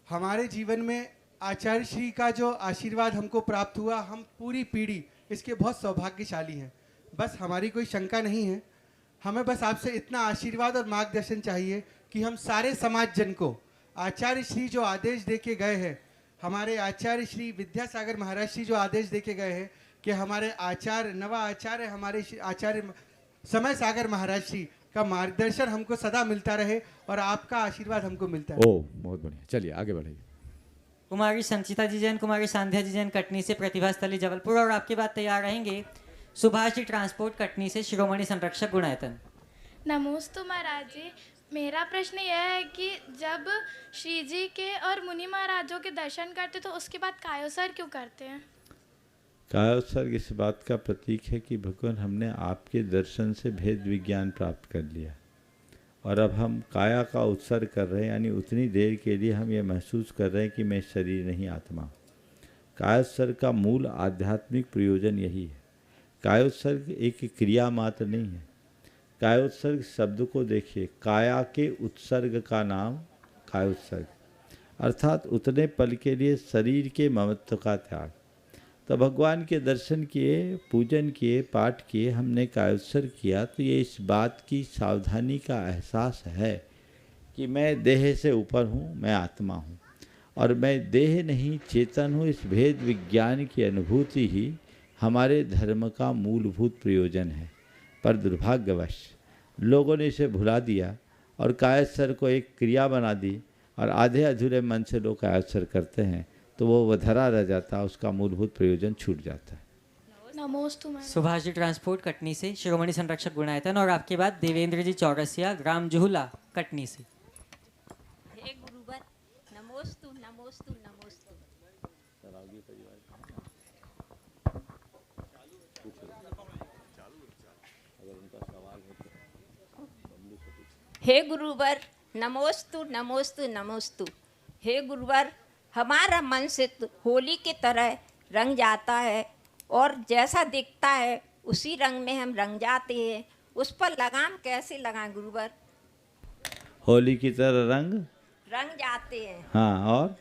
हमारे जीवन में आचार्य श्री का जो आशीर्वाद हमको प्राप्त हुआ, हम पूरी पीढ़ी इसके बहुत सौभाग्यशाली हैं। बस हमारी कोई शंका नहीं है, हमें बस आपसे इतना आशीर्वाद और मार्गदर्शन चाहिए कि हम सारे समाज जन को आचार्य श्री जो आदेश दे के गए हैं, हमारे आचार्य श्री विद्यासागर महाराज श्री जो आदेश दे के गए हैं कि हमारे आचार्य नवा आचार्य हमारे आचार्य समय सागर महाराज श्री का मार्गदर्शन हमको सदा मिलता रहे और आपका आशीर्वाद हमको मिलता रहे। ओह बहुत बढ़िया, चलिए आगे बढ़िए। कुमारी संचिता जी जैन, कुमारी सांध्या जी जैन कटनी से, प्रतिभा स्थली जबलपुर, और आपकी बात तैयार रहेंगे सुभाष जी ट्रांसपोर्ट कटनी से, शिरोमणि संरक्षक गुणायतन। नमोस्तु महाराज जी। मेरा प्रश्न यह है कि जब श्री जी के और मुनि महाराजों के दर्शन करते तो उसके बाद कायोत्सर्ग क्यों करते हैं? कायोत्सर्ग इस बात का प्रतीक है कि भगवान हमने आपके दर्शन से भेद विज्ञान प्राप्त कर लिया, और अब हम काया का उत्सर्ग कर रहे हैं, यानी उतनी देर के लिए हम ये महसूस कर रहे हैं कि मैं शरीर नहीं आत्मा। कायोत्सर्ग का मूल आध्यात्मिक प्रयोजन यही है। कायोत्सर्ग एक क्रिया मात्र नहीं है। कायोत्सर्ग शब्द को देखिए, काया के उत्सर्ग का नाम कायोत्सर्ग, अर्थात उतने पल के लिए शरीर के ममत्व का त्याग। तो भगवान के दर्शन किए, पूजन किए, पाठ किए, हमने कायोत्सर्ग किया, तो ये इस बात की सावधानी का एहसास है कि मैं देह से ऊपर हूँ, मैं आत्मा हूँ, और मैं देह नहीं चेतन हूँ। इस भेद विज्ञान की अनुभूति ही हमारे धर्म का मूलभूत प्रयोजन है। पर दुर्भाग्यवश लोगों ने इसे भुला दिया और कायोत्सर्ग को एक क्रिया बना दी, और आधे अधूरे मन से लोग कायोत्सर्ग करते हैं, तो वो वधरा रह जाता है, उसका मूलभूत प्रयोजन छूट जाता है। नमोस्तु महाराज। सुभाष जी ट्रांसपोर्ट कटनी से, शिरोमणि संरक्षक गुणायतन, और आपके बाद देवेंद्र जी चौरसिया, ग्राम जुहुला कटनी से। हे गुरुवर नमोस्तु नमोस्तु नमोस्तु। हे गुरुवर नमोस्तु नमोस्तु नमोस्तु। हे गुरुवर, हमारा मन से होली की तरह रंग जाता है, और जैसा दिखता है उसी रंग में हम रंग जाते हैं। उस पर लगाम कैसे लगाएं गुरुवर? होली की तरह रंग जाते हैं। हाँ, और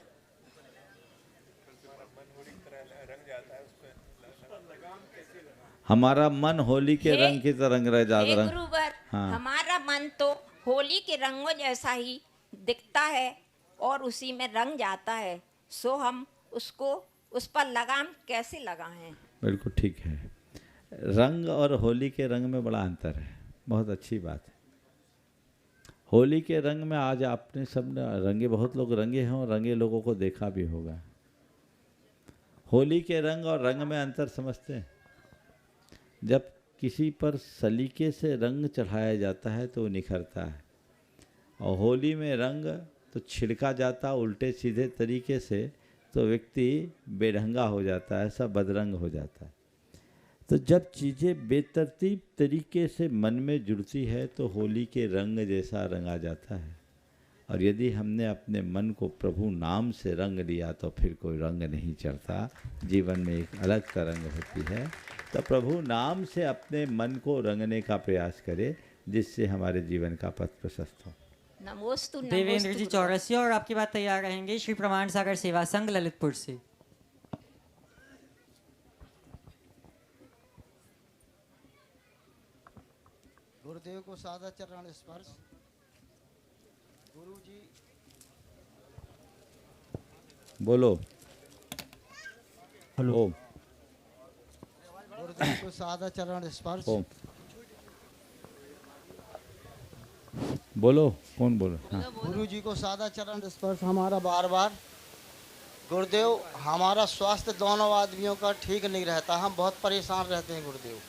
हमारा मन होली के रंग की तरह रंग रह जाता है। गुरुवर, हाँ। हमारा मन तो होली के रंगों जैसा ही दिखता है और उसी में रंग जाता है, सो हम उसको उस पर लगाम कैसे लगाएं? बिल्कुल ठीक है। रंग और होली के रंग में बड़ा अंतर है, बहुत अच्छी बात है। होली के रंग में आज आपने सब रंगे, बहुत लोग रंगे हैं और रंगे लोगों को देखा भी होगा। होली के रंग और रंग में अंतर समझते हैं? जब किसी पर सलीके से रंग चढ़ाया जाता है तो वो निखरता है, और होली में रंग तो छिड़का जाता उल्टे सीधे तरीके से, तो व्यक्ति बेढंगा हो जाता है, सब बदरंग हो जाता है। तो जब चीज़ें बेतरतीब तरीके से मन में जुड़ती है तो होली के रंग जैसा रंगा जाता है। और यदि हमने अपने मन को प्रभु नाम से रंग लिया तो फिर कोई रंग नहीं चढ़ता, जीवन में एक अलग तरंग होती है। तो प्रभु नाम से अपने मन को रंगने का प्रयास करें, जिससे हमारे जीवन का पथ प्रशस्त हो। नमोस्तु देवेंद्र जी चौरसिया, और आपकी बात तैयार रहेंगे श्री प्रमाण सागर सेवा संघ ललितपुर से। गुरुदेव को सादा चरण स्पर्श। गुरु जी बोलो। हेलो। ओम। गुरुदेव को सादा चरण स्पर्श। ओम। बोलो, कौन बोलो? हाँ। गुरु जी को सादा चरण स्पर्श हमारा बार बार। गुरुदेव, हमारा स्वास्थ्य दोनों आदमियों का ठीक नहीं रहता, हम बहुत परेशान रहते हैं गुरुदेव।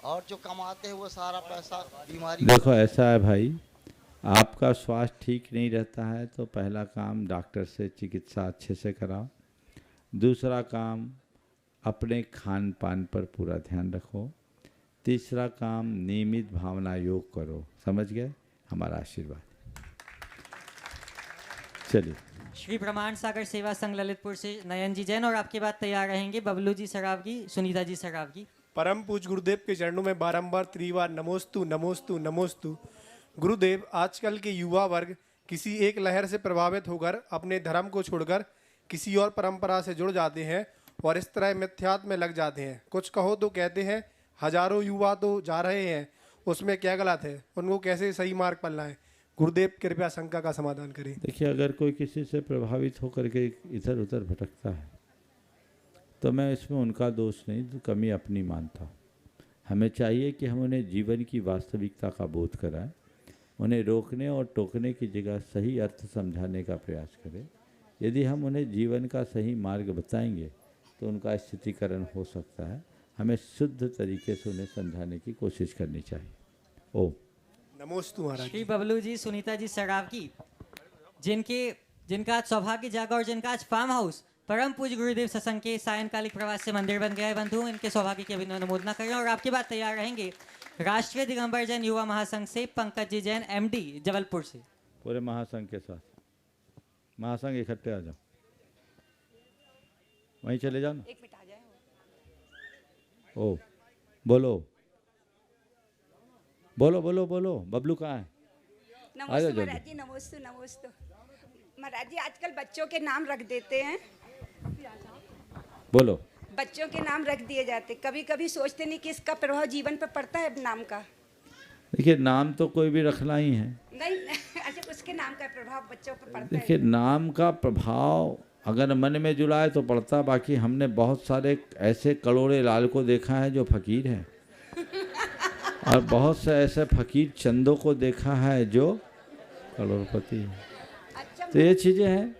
और जो कमाते हैं वो सारा पैसा बीमारी। देखो ऐसा है भाई, आपका स्वास्थ्य ठीक नहीं रहता है तो पहला काम डॉक्टर से चिकित्सा अच्छे से कराओ। दूसरा काम अपने खान पान पर पूरा ध्यान रखो। तीसरा काम नियमित भावना योग करो। समझ गए? हमारा आशीर्वाद। चलिए। श्री प्रमाण सागर सेवा संघ ललितपुर से नयन जी जैन, और आपके बाद तैयार रहेंगे बबलू जी सरावगी, सुनीता जी सरावगी। परम पूज गुरुदेव के चरणों में बारंबार त्रिवार नमोस्तु नमोस्तु नमोस्तु। गुरुदेव, आजकल के युवा वर्ग किसी एक लहर से प्रभावित होकर अपने धर्म को छोड़कर किसी और परंपरा से जुड़ जाते हैं और इस तरह मिथ्यात्व में लग जाते हैं। कुछ कहो तो कहते हैं हजारों युवा तो जा रहे हैं, उसमें क्या गलत है? उनको कैसे सही मार्ग पर लाएं? गुरुदेव कृपया शंका का समाधान करें। देखिए, अगर कोई किसी से प्रभावित होकर के इधर उधर भटकता है तो मैं इसमें उनका दोष नहीं, तो कमी अपनी मानता हूँ। हमें चाहिए कि हम उन्हें जीवन की वास्तविकता का बोध कराएं, उन्हें रोकने और टोकने की जगह सही अर्थ समझाने का प्रयास करें। यदि हम उन्हें जीवन का सही मार्ग बताएंगे तो उनका स्थितीकरण हो सकता है। हमें शुद्ध तरीके से उन्हें समझाने की कोशिश करनी चाहिए। ओम नमोस्तु महाराज। श्री बबलू जी, सुनीता जी सरावगी, जिनका आज सौभाग्य जागा और जिनका आज फार्म हाउस परम पूज्य गुरुदेव सत्संग के सायंकालिक प्रवास से मंदिर बन गया है। बंधु, इनके सौभाग्य की अनुमोदना करें। और आपके बाद तैयार रहेंगे राष्ट्रीय दिगंबर जैन युवा महासंघ से पंकज जी जैन, MD जबलपुर से। पूरे महासंघ के साथ महासंघ इकट्ठे आ जाओ, वहीं चले जाओ ना। एक मिनट आ जाए। ओ बोलो बोलो बोलो बोलो। बबलू कहाँ है? नमस्ते महाराज जी, नमोस्तु नमोस्तु। महाराज जी, आजकल बच्चों के नाम रख देते हैं। बोलो। बच्चों के नाम रख दिए जाते, कभी कभी सोचते नहीं कि इसका प्रभाव जीवन पर पड़ता है नाम का। देखिए, नाम तो कोई भी रखना ही है। नहीं अच्छा, उसके नाम का प्रभाव बच्चों पर पड़ता है। देखिए, नाम का प्रभाव अगर मन में जुड़ा है तो पड़ता। बाकी हमने बहुत सारे ऐसे करोड़े लाल को देखा है जो फकीर हैं, और बहुत से ऐसे फकीर चंदों को देखा है जो करोड़पति हैं। तो ये चीज़ें हैं,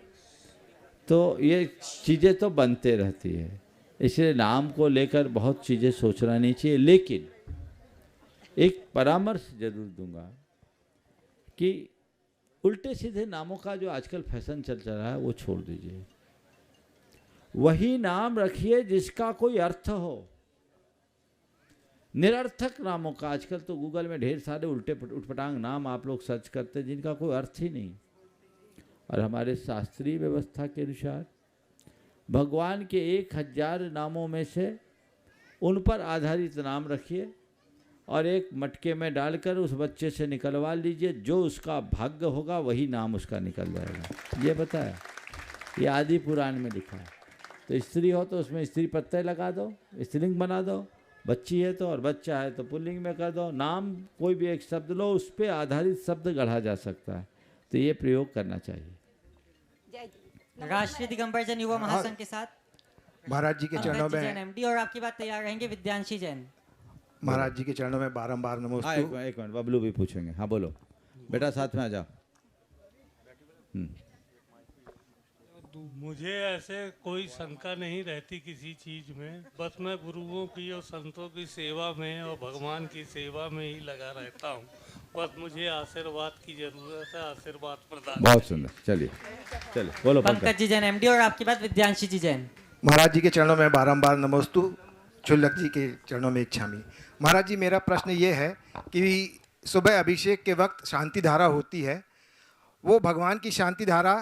तो ये चीज़ें तो बनते रहती है, इसलिए नाम को लेकर बहुत चीज़ें सोचना नहीं चाहिए। लेकिन एक परामर्श जरूर दूंगा कि उल्टे सीधे नामों का जो आजकल फैशन चल रहा है वो छोड़ दीजिए। वही नाम रखिए जिसका कोई अर्थ हो। निरर्थक नामों का आजकल तो गूगल में ढेर सारे उल्टे उटपटांग नाम आप लोग सर्च करते हैं जिनका कोई अर्थ ही नहीं। और हमारे शास्त्रीय व्यवस्था के अनुसार भगवान के 1000 नामों में से उन पर आधारित नाम रखिए और एक मटके में डालकर उस बच्चे से निकलवा लीजिए। जो उसका भाग्य होगा वही नाम उसका निकल जाएगा। ये बताया, ये आदि पुराण में लिखा है। तो स्त्री हो तो उसमें स्त्री प्रत्यय लगा दो, स्त्रीलिंग बना दो। बच्ची है तो और बच्चा है तो पुल्लिंग में कर दो। नाम कोई भी एक शब्द लो, उस पर आधारित शब्द गढ़ा जा सकता है। तो ये प्रयोग करना चाहिए। राष्ट्रीय दिगंबर जैन युवा महासंघ के साथ महाराज जी के चरणों में MD, और आपकी बात तैयार रहेंगे विद्यांशी जैन। महाराज जी के चरणों में बारंबार नमोस्तु। एक मिनट, बबलू भी पूछेंगे। हाँ बोलो बेटा, साथ में आ जाओ। मुझे ऐसे कोई शंका नहीं रहती किसी चीज में, बस मैं गुरुओं की और संतों की सेवा में और भगवान की सेवा में ही लगा रहता हूँ। बस मुझे आशीर्वाद की जरूरत है, आशीर्वाद प्रदान। बहुत सुंदर। चलिए चलिए बोलो। पंकज जी जैन MD, और आपके बाद विद्यांशी जी जैन। महाराज जी के चरणों में बारंबार नमोस्तु। क्षुल्लक जी के चरणों में इच्छामि। महाराज जी, मेरा प्रश्न ये है कि सुबह अभिषेक के वक्त शांति धारा होती है, वो भगवान की शांति धारा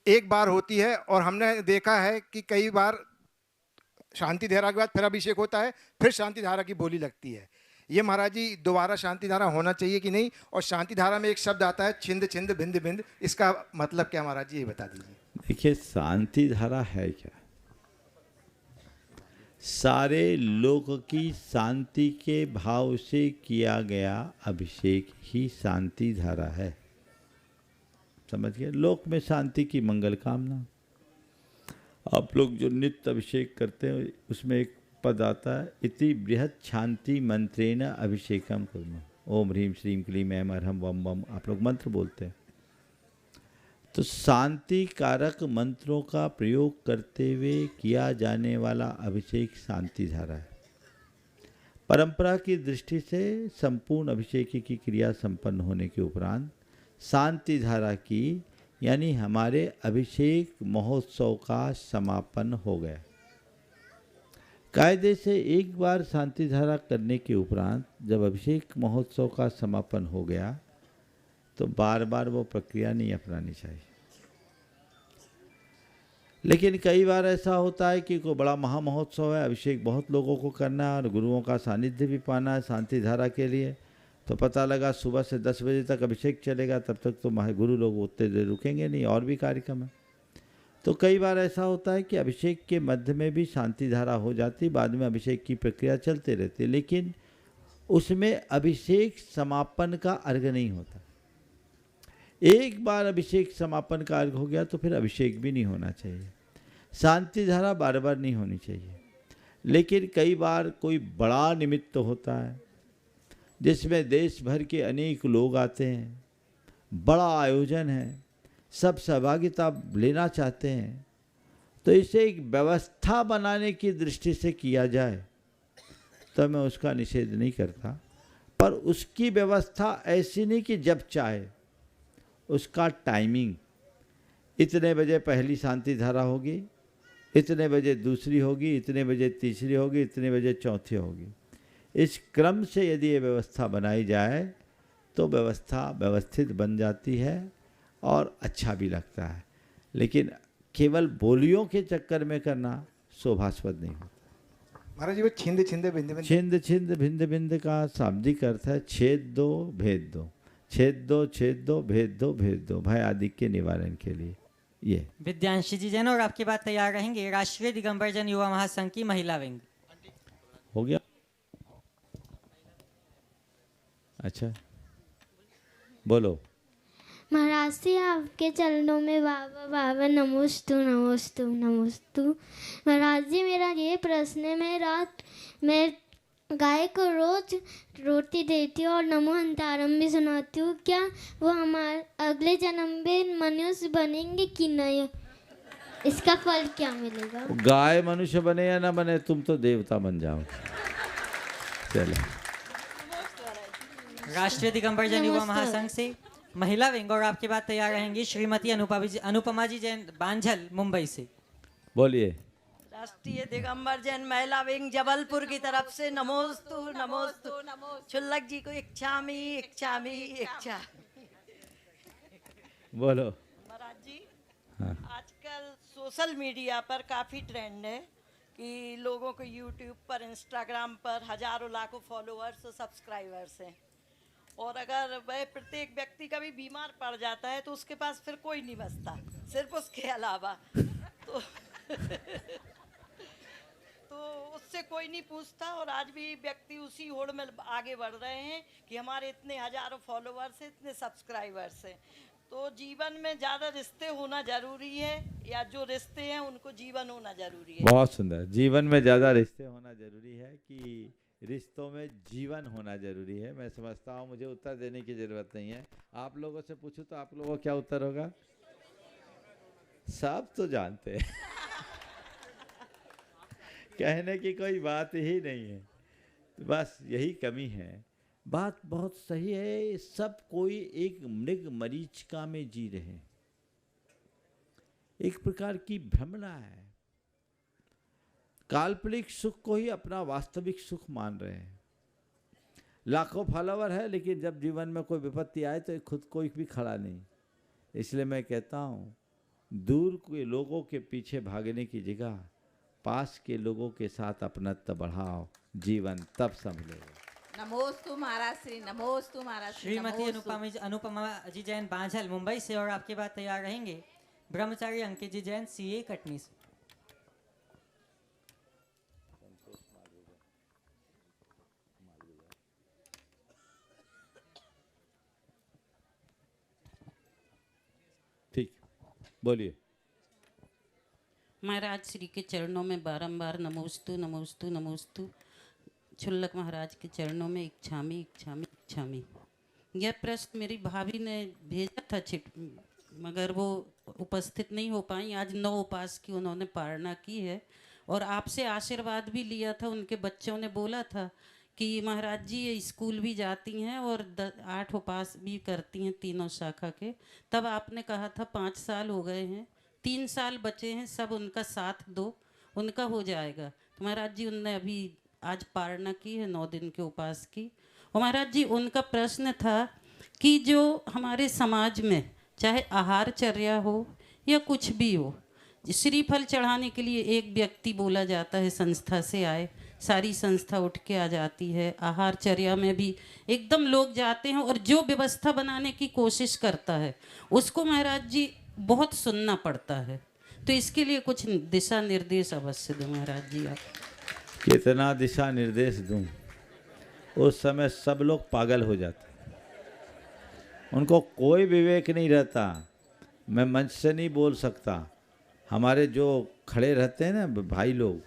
एक बार होती है और हमने देखा है कि कई बार शांति धारा के बाद फिर अभिषेक होता है, फिर शांति धारा की बोली लगती है। ये महाराज जी दोबारा शांति धारा होना चाहिए कि नहीं? और शांति धारा में एक शब्द आता है छिंद छिंद बिंद बिंद, इसका मतलब क्या महाराज जी, ये बता दीजिए। देखिए, शांति धारा है क्या? सारे लोक की शांति के भाव से किया गया अभिषेक ही शांति धारा है। समझ गए? लोक में शांति की मंगल कामना। आप लोग जो नित्य अभिषेक करते हैं उसमें एक पद आता है, इति बृहत शांति मंत्रेण अभिषेकम कुर्मः। ओम ह्रीम श्रीम क्लीम ऐम अरहम वम वम आप लोग मंत्र बोलते हैं। तो शांति कारक मंत्रों का प्रयोग करते हुए किया जाने वाला अभिषेक शांति धारा है। परंपरा की दृष्टि से संपूर्ण अभिषेक की क्रिया संपन्न होने के उपरांत शांति धारा की यानी हमारे अभिषेक महोत्सव का समापन हो गया। कायदे से एक बार शांति धारा करने के उपरांत जब अभिषेक महोत्सव का समापन हो गया तो बार बार वो प्रक्रिया नहीं अपनानी चाहिए। लेकिन कई बार ऐसा होता है कि कोई बड़ा महामहोत्सव है, अभिषेक बहुत लोगों को करना है और गुरुओं का सानिध्य भी पाना है शांति धारा के लिए, तो पता लगा सुबह से 10 बजे तक अभिषेक चलेगा, तब तक तो गुरु लोग उतने देर रुकेंगे नहीं, और भी कार्यक्रम है। तो कई बार ऐसा होता है कि अभिषेक के मध्य में भी शांति धारा हो जाती, बाद में अभिषेक की प्रक्रिया चलते रहती, लेकिन उसमें अभिषेक समापन का अर्घ नहीं होता। एक बार अभिषेक समापन का अर्घ हो गया तो फिर अभिषेक भी नहीं होना चाहिए, शांति धारा बार बार नहीं होनी चाहिए। लेकिन कई बार कोई बड़ा निमित्त होता है जिसमें देश भर के अनेक लोग आते हैं, बड़ा आयोजन है, सब सहभागिता लेना चाहते हैं, तो इसे एक व्यवस्था बनाने की दृष्टि से किया जाए तो मैं उसका निषेध नहीं करता, पर उसकी व्यवस्था ऐसी नहीं कि जब चाहे, उसका टाइमिंग, इतने बजे पहली शांति धारा होगी, इतने बजे दूसरी होगी, इतने बजे तीसरी होगी, इतने बजे चौथी होगी। इस क्रम से यदि ये व्यवस्था बनाई जाए तो व्यवस्था व्यवस्थित बन जाती है और अच्छा भी लगता है। लेकिन केवल बोलियों के चक्कर में करना शोभास्पद नहीं होता। महाराज जी वो छिंद छिंद भिंद भिंद छिंद छिंद भिंद भिंद का शाब्दिक अर्थ है छेद दो भेद दो, छेद दो छेद दो भेद दो भेद दो, भय आदि के निवारण के लिए। ये विद्यांशी जी जैन और आपके बाद तैयार रहेंगे राष्ट्रीय दिगंबर जन युवा महासंघ की महिला विंग। हो गया? अच्छा बोलो। महाराज जी आपके चरणों में बाबा बाबा नमोस्तु नमोस्तु नमोस्तु। महाराज जी मेरा ये प्रश्न है, मैं गाय को रोज रोटी देती हूँ और नमो अंतारम भी सुनाती हूँ, क्या वो हमारे अगले जन्म में मनुष्य बनेंगे कि नहीं, इसका फल क्या मिलेगा? गाय मनुष्य बने या ना बने, तुम तो देवता बन जाओ। चलो राष्ट्रीय दिगंबर जन युवा महासंघ से महिला विंग और आपके बाद तैयार रहेंगी श्रीमती अनुपमा जी जैन बांझल मुंबई से। बोलिए। राष्ट्रीय दिगंबर जैन महिला विंग जबलपुर की तरफ से नमोस्तु नमोस्तु छुल्लक जी को इच्छामी इच्छामी इच्छा। बोलो। महाराज जी हाँ। आजकल सोशल मीडिया पर काफ़ी ट्रेंड है कि लोगों को यूट्यूब पर इंस्टाग्राम पर हजारों लाखों फॉलोअर्स और सब्सक्राइबर्स हैं, और अगर वह प्रत्येक व्यक्ति कभी बीमार पड़ जाता है तो उसके पास फिर कोई नहीं बचता सिर्फ उसके अलावा तो उससे कोई नहीं पूछता, और आज भी व्यक्ति उसी होड़ में आगे बढ़ रहे हैं कि हमारे इतने हजारों फॉलोअर्स हैं, इतने सब्सक्राइबर्स हैं। तो जीवन में ज़्यादा रिश्ते होना जरूरी है या जो रिश्ते हैं उनको जीवन होना जरूरी है? बहुत सुंदर। जीवन में ज़्यादा रिश्ते होना जरूरी है कि रिश्तों में जीवन होना जरूरी है? मैं समझता हूँ मुझे उत्तर देने की जरूरत नहीं है। आप लोगों से पूछूं तो आप लोगों का क्या उत्तर होगा? सब तो जानते हैं कहने की कोई बात ही नहीं है, बस यही कमी है। बात बहुत सही है, सब कोई एक मृग मरीचिका में जी रहे, एक प्रकार की भ्रमणा है, काल्पनिक सुख को ही अपना वास्तविक सुख मान रहे हैं। लाखों फॉलोवर है लेकिन जब जीवन में कोई विपत्ति आए तो खुद कोई भी खड़ा नहीं। इसलिए मैं कहता हूँ दूर के लोगों के पीछे भागने की जगह पास के लोगों के साथ अपनत्व बढ़ाओ, जीवन तब संभलेगा। नमोस्तु महाराज श्री, नमोस्तु महाराज श्री। श्रीमती अनुपमा जी जैन बांझल मुंबई से और आपके बाद तैयार रहेंगे ब्रह्मचारी अंकित जी जैन सीए कटनी से। ठीक, बोलिए। महाराज श्री के चरणों में बारंबार नमोस्तु नमोस्तु नमोस्तु। छुल्लक महाराज के चरणों में इच्छामी इच्छामी इच्छामी। यह प्रश्न मेरी भाभी ने भेजा था मगर वो उपस्थित नहीं हो पाई। आज 9 उपास की उन्होंने पारणा की है और आपसे आशीर्वाद भी लिया था। उनके बच्चों ने बोला था कि महाराज जी ये स्कूल भी जाती हैं और 8 उपास भी करती हैं तीनों शाखा के। तब आपने कहा था 5 साल हो गए हैं, 3 साल बचे हैं, सब उनका साथ दो, उनका हो जाएगा। तो महाराज जी उनने अभी आज पारणा की है, 9 दिन के उपास की। और महाराज जी उनका प्रश्न था कि जो हमारे समाज में चाहे आहारचर्या हो या कुछ भी हो, श्रीफल चढ़ाने के लिए एक व्यक्ति बोला जाता है संस्था से आए, सारी संस्था उठ के आ जाती है। आहारचर्या में भी एकदम लोग जाते हैं और जो व्यवस्था बनाने की कोशिश करता है उसको महाराज जी बहुत सुनना पड़ता है। तो इसके लिए कुछ दिशा निर्देश अवश्य दो महाराज जी आप। कितना दिशा निर्देश दूं, उस समय सब लोग पागल हो जाते, उनको कोई विवेक नहीं रहता। मैं मंच से नहीं बोल सकता, हमारे जो खड़े रहते हैं ना भाई लोग,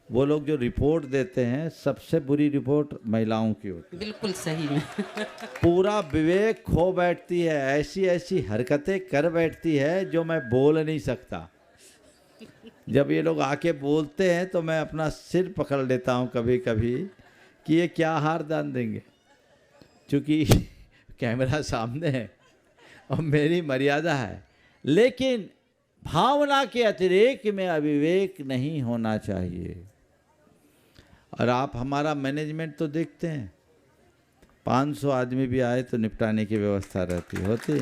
वो लोग जो रिपोर्ट देते हैं सबसे बुरी रिपोर्ट महिलाओं की होती है। बिल्कुल सही में पूरा विवेक खो बैठती है, ऐसी ऐसी हरकतें कर बैठती है जो मैं बोल नहीं सकता। जब ये लोग आके बोलते हैं तो मैं अपना सिर पकड़ लेता हूँ कभी कभी कि ये क्या आहार दान देंगे, क्योंकि कैमरा सामने है और मेरी मर्यादा है। लेकिन भावना के अतिरेक में अविवेक नहीं होना चाहिए। और आप हमारा मैनेजमेंट तो देखते हैं, 500 आदमी भी आए तो निपटाने की व्यवस्था रहती होती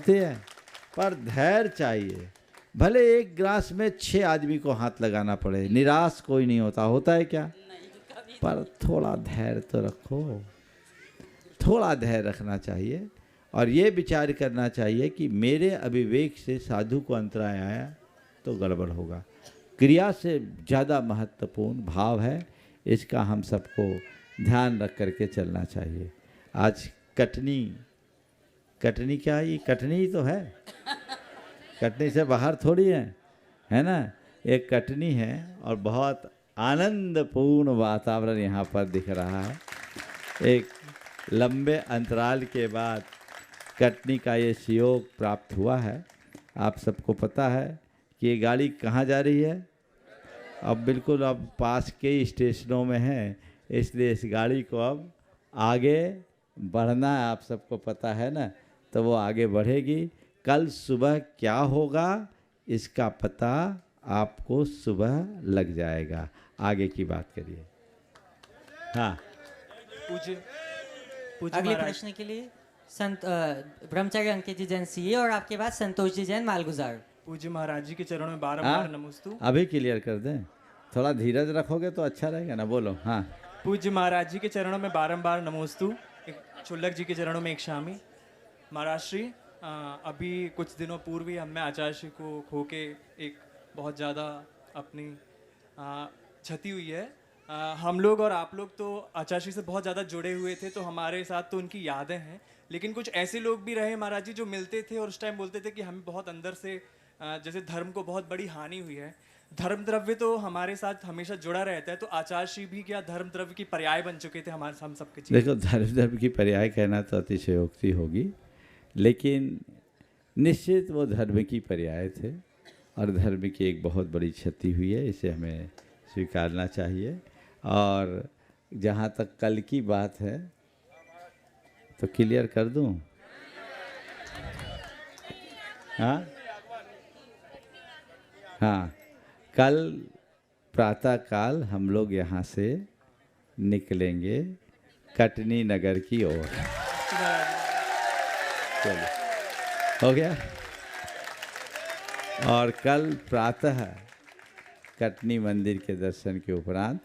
है, पर धैर्य चाहिए। भले एक गिलास में 6 आदमी को हाथ लगाना पड़े, निराश कोई नहीं होता है क्या? पर थोड़ा धैर्य तो रखो, थोड़ा धैर्य रखना चाहिए। और ये विचार करना चाहिए कि मेरे अविवेक से साधु को अंतराय आया तो गड़बड़ होगा। क्रिया से ज़्यादा महत्वपूर्ण भाव है, इसका हम सबको ध्यान रख करके चलना चाहिए। आज कटनी क्या, ये कटनी ही तो है, कटनी से बाहर थोड़ी है ना। एक कटनी है और बहुत आनंदपूर्ण वातावरण यहाँ पर दिख रहा है। एक लंबे अंतराल के बाद कटनी का ये सुयोग प्राप्त हुआ है। आप सबको पता है कि ये गाड़ी कहाँ जा रही है? अब बिल्कुल अब पास के स्टेशनों में है, इसलिए इस गाड़ी को अब आगे बढ़ना है। आप सबको पता है ना, तो वो आगे बढ़ेगी। कल सुबह क्या होगा इसका पता आपको सुबह लग जाएगा। आगे की बात करिए। हाँ, अगले प्रश्न के लिए संत ब्रह्मचारी अंकित जी जैन सीए और आपके बाद संतोष जी जैन मालगुजार। पूज्य महाराज जी के चरणों में बारंबार नमोस्तु। अभी क्लियर कर दें, थोड़ा धीरज रखोगे तो अच्छा रहेगा ना। बोलो। हाँ, पूज्य महाराज जी के चरणों में बारंबार नमोस्तु। चुल्लक जी के चरणों में एक शामी। महाराज श्री, अभी कुछ दिनों पूर्व ही हमें आचार्य श्री को खो के एक बहुत ज़्यादा अपनी क्षति हुई है। हम लोग और आप लोग तो आचार्य श्री से बहुत ज़्यादा जुड़े हुए थे, तो हमारे साथ तो उनकी यादें हैं। लेकिन कुछ ऐसे लोग भी रहे महाराज जी जो मिलते थे और उस टाइम बोलते थे कि हमें बहुत अंदर से जैसे धर्म को बहुत बड़ी हानि हुई है। धर्म द्रव्य तो हमारे साथ हमेशा जुड़ा रहता है, तो आचार्य श्री भी क्या धर्म द्रव्य की पर्याय बन चुके थे हमारे हम सबके जीवन। देखो, धर्म की पर्याय कहना तो अतिशयोक्ति होगी, लेकिन निश्चित वो धर्म की पर्याय थे और धर्म की एक बहुत बड़ी क्षति हुई है, इसे हमें स्वीकारना चाहिए। और जहाँ तक कल की बात है तो क्लियर कर दूं। हाँ, कल प्रातःकाल हम लोग यहाँ से निकलेंगे कटनी नगर की ओर। चलो, हो गया। और कल प्रातः कटनी मंदिर के दर्शन के उपरांत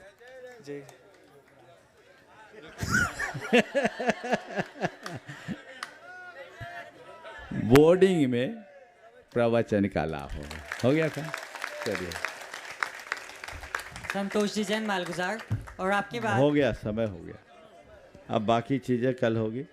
बोर्डिंग में प्रवचन का लाभ होगा। हो गया था। चलिए, संतोष जी जैन मालगुजार और आपके बाद हो गया, समय हो गया। अब बाकी चीज़ें कल होगी।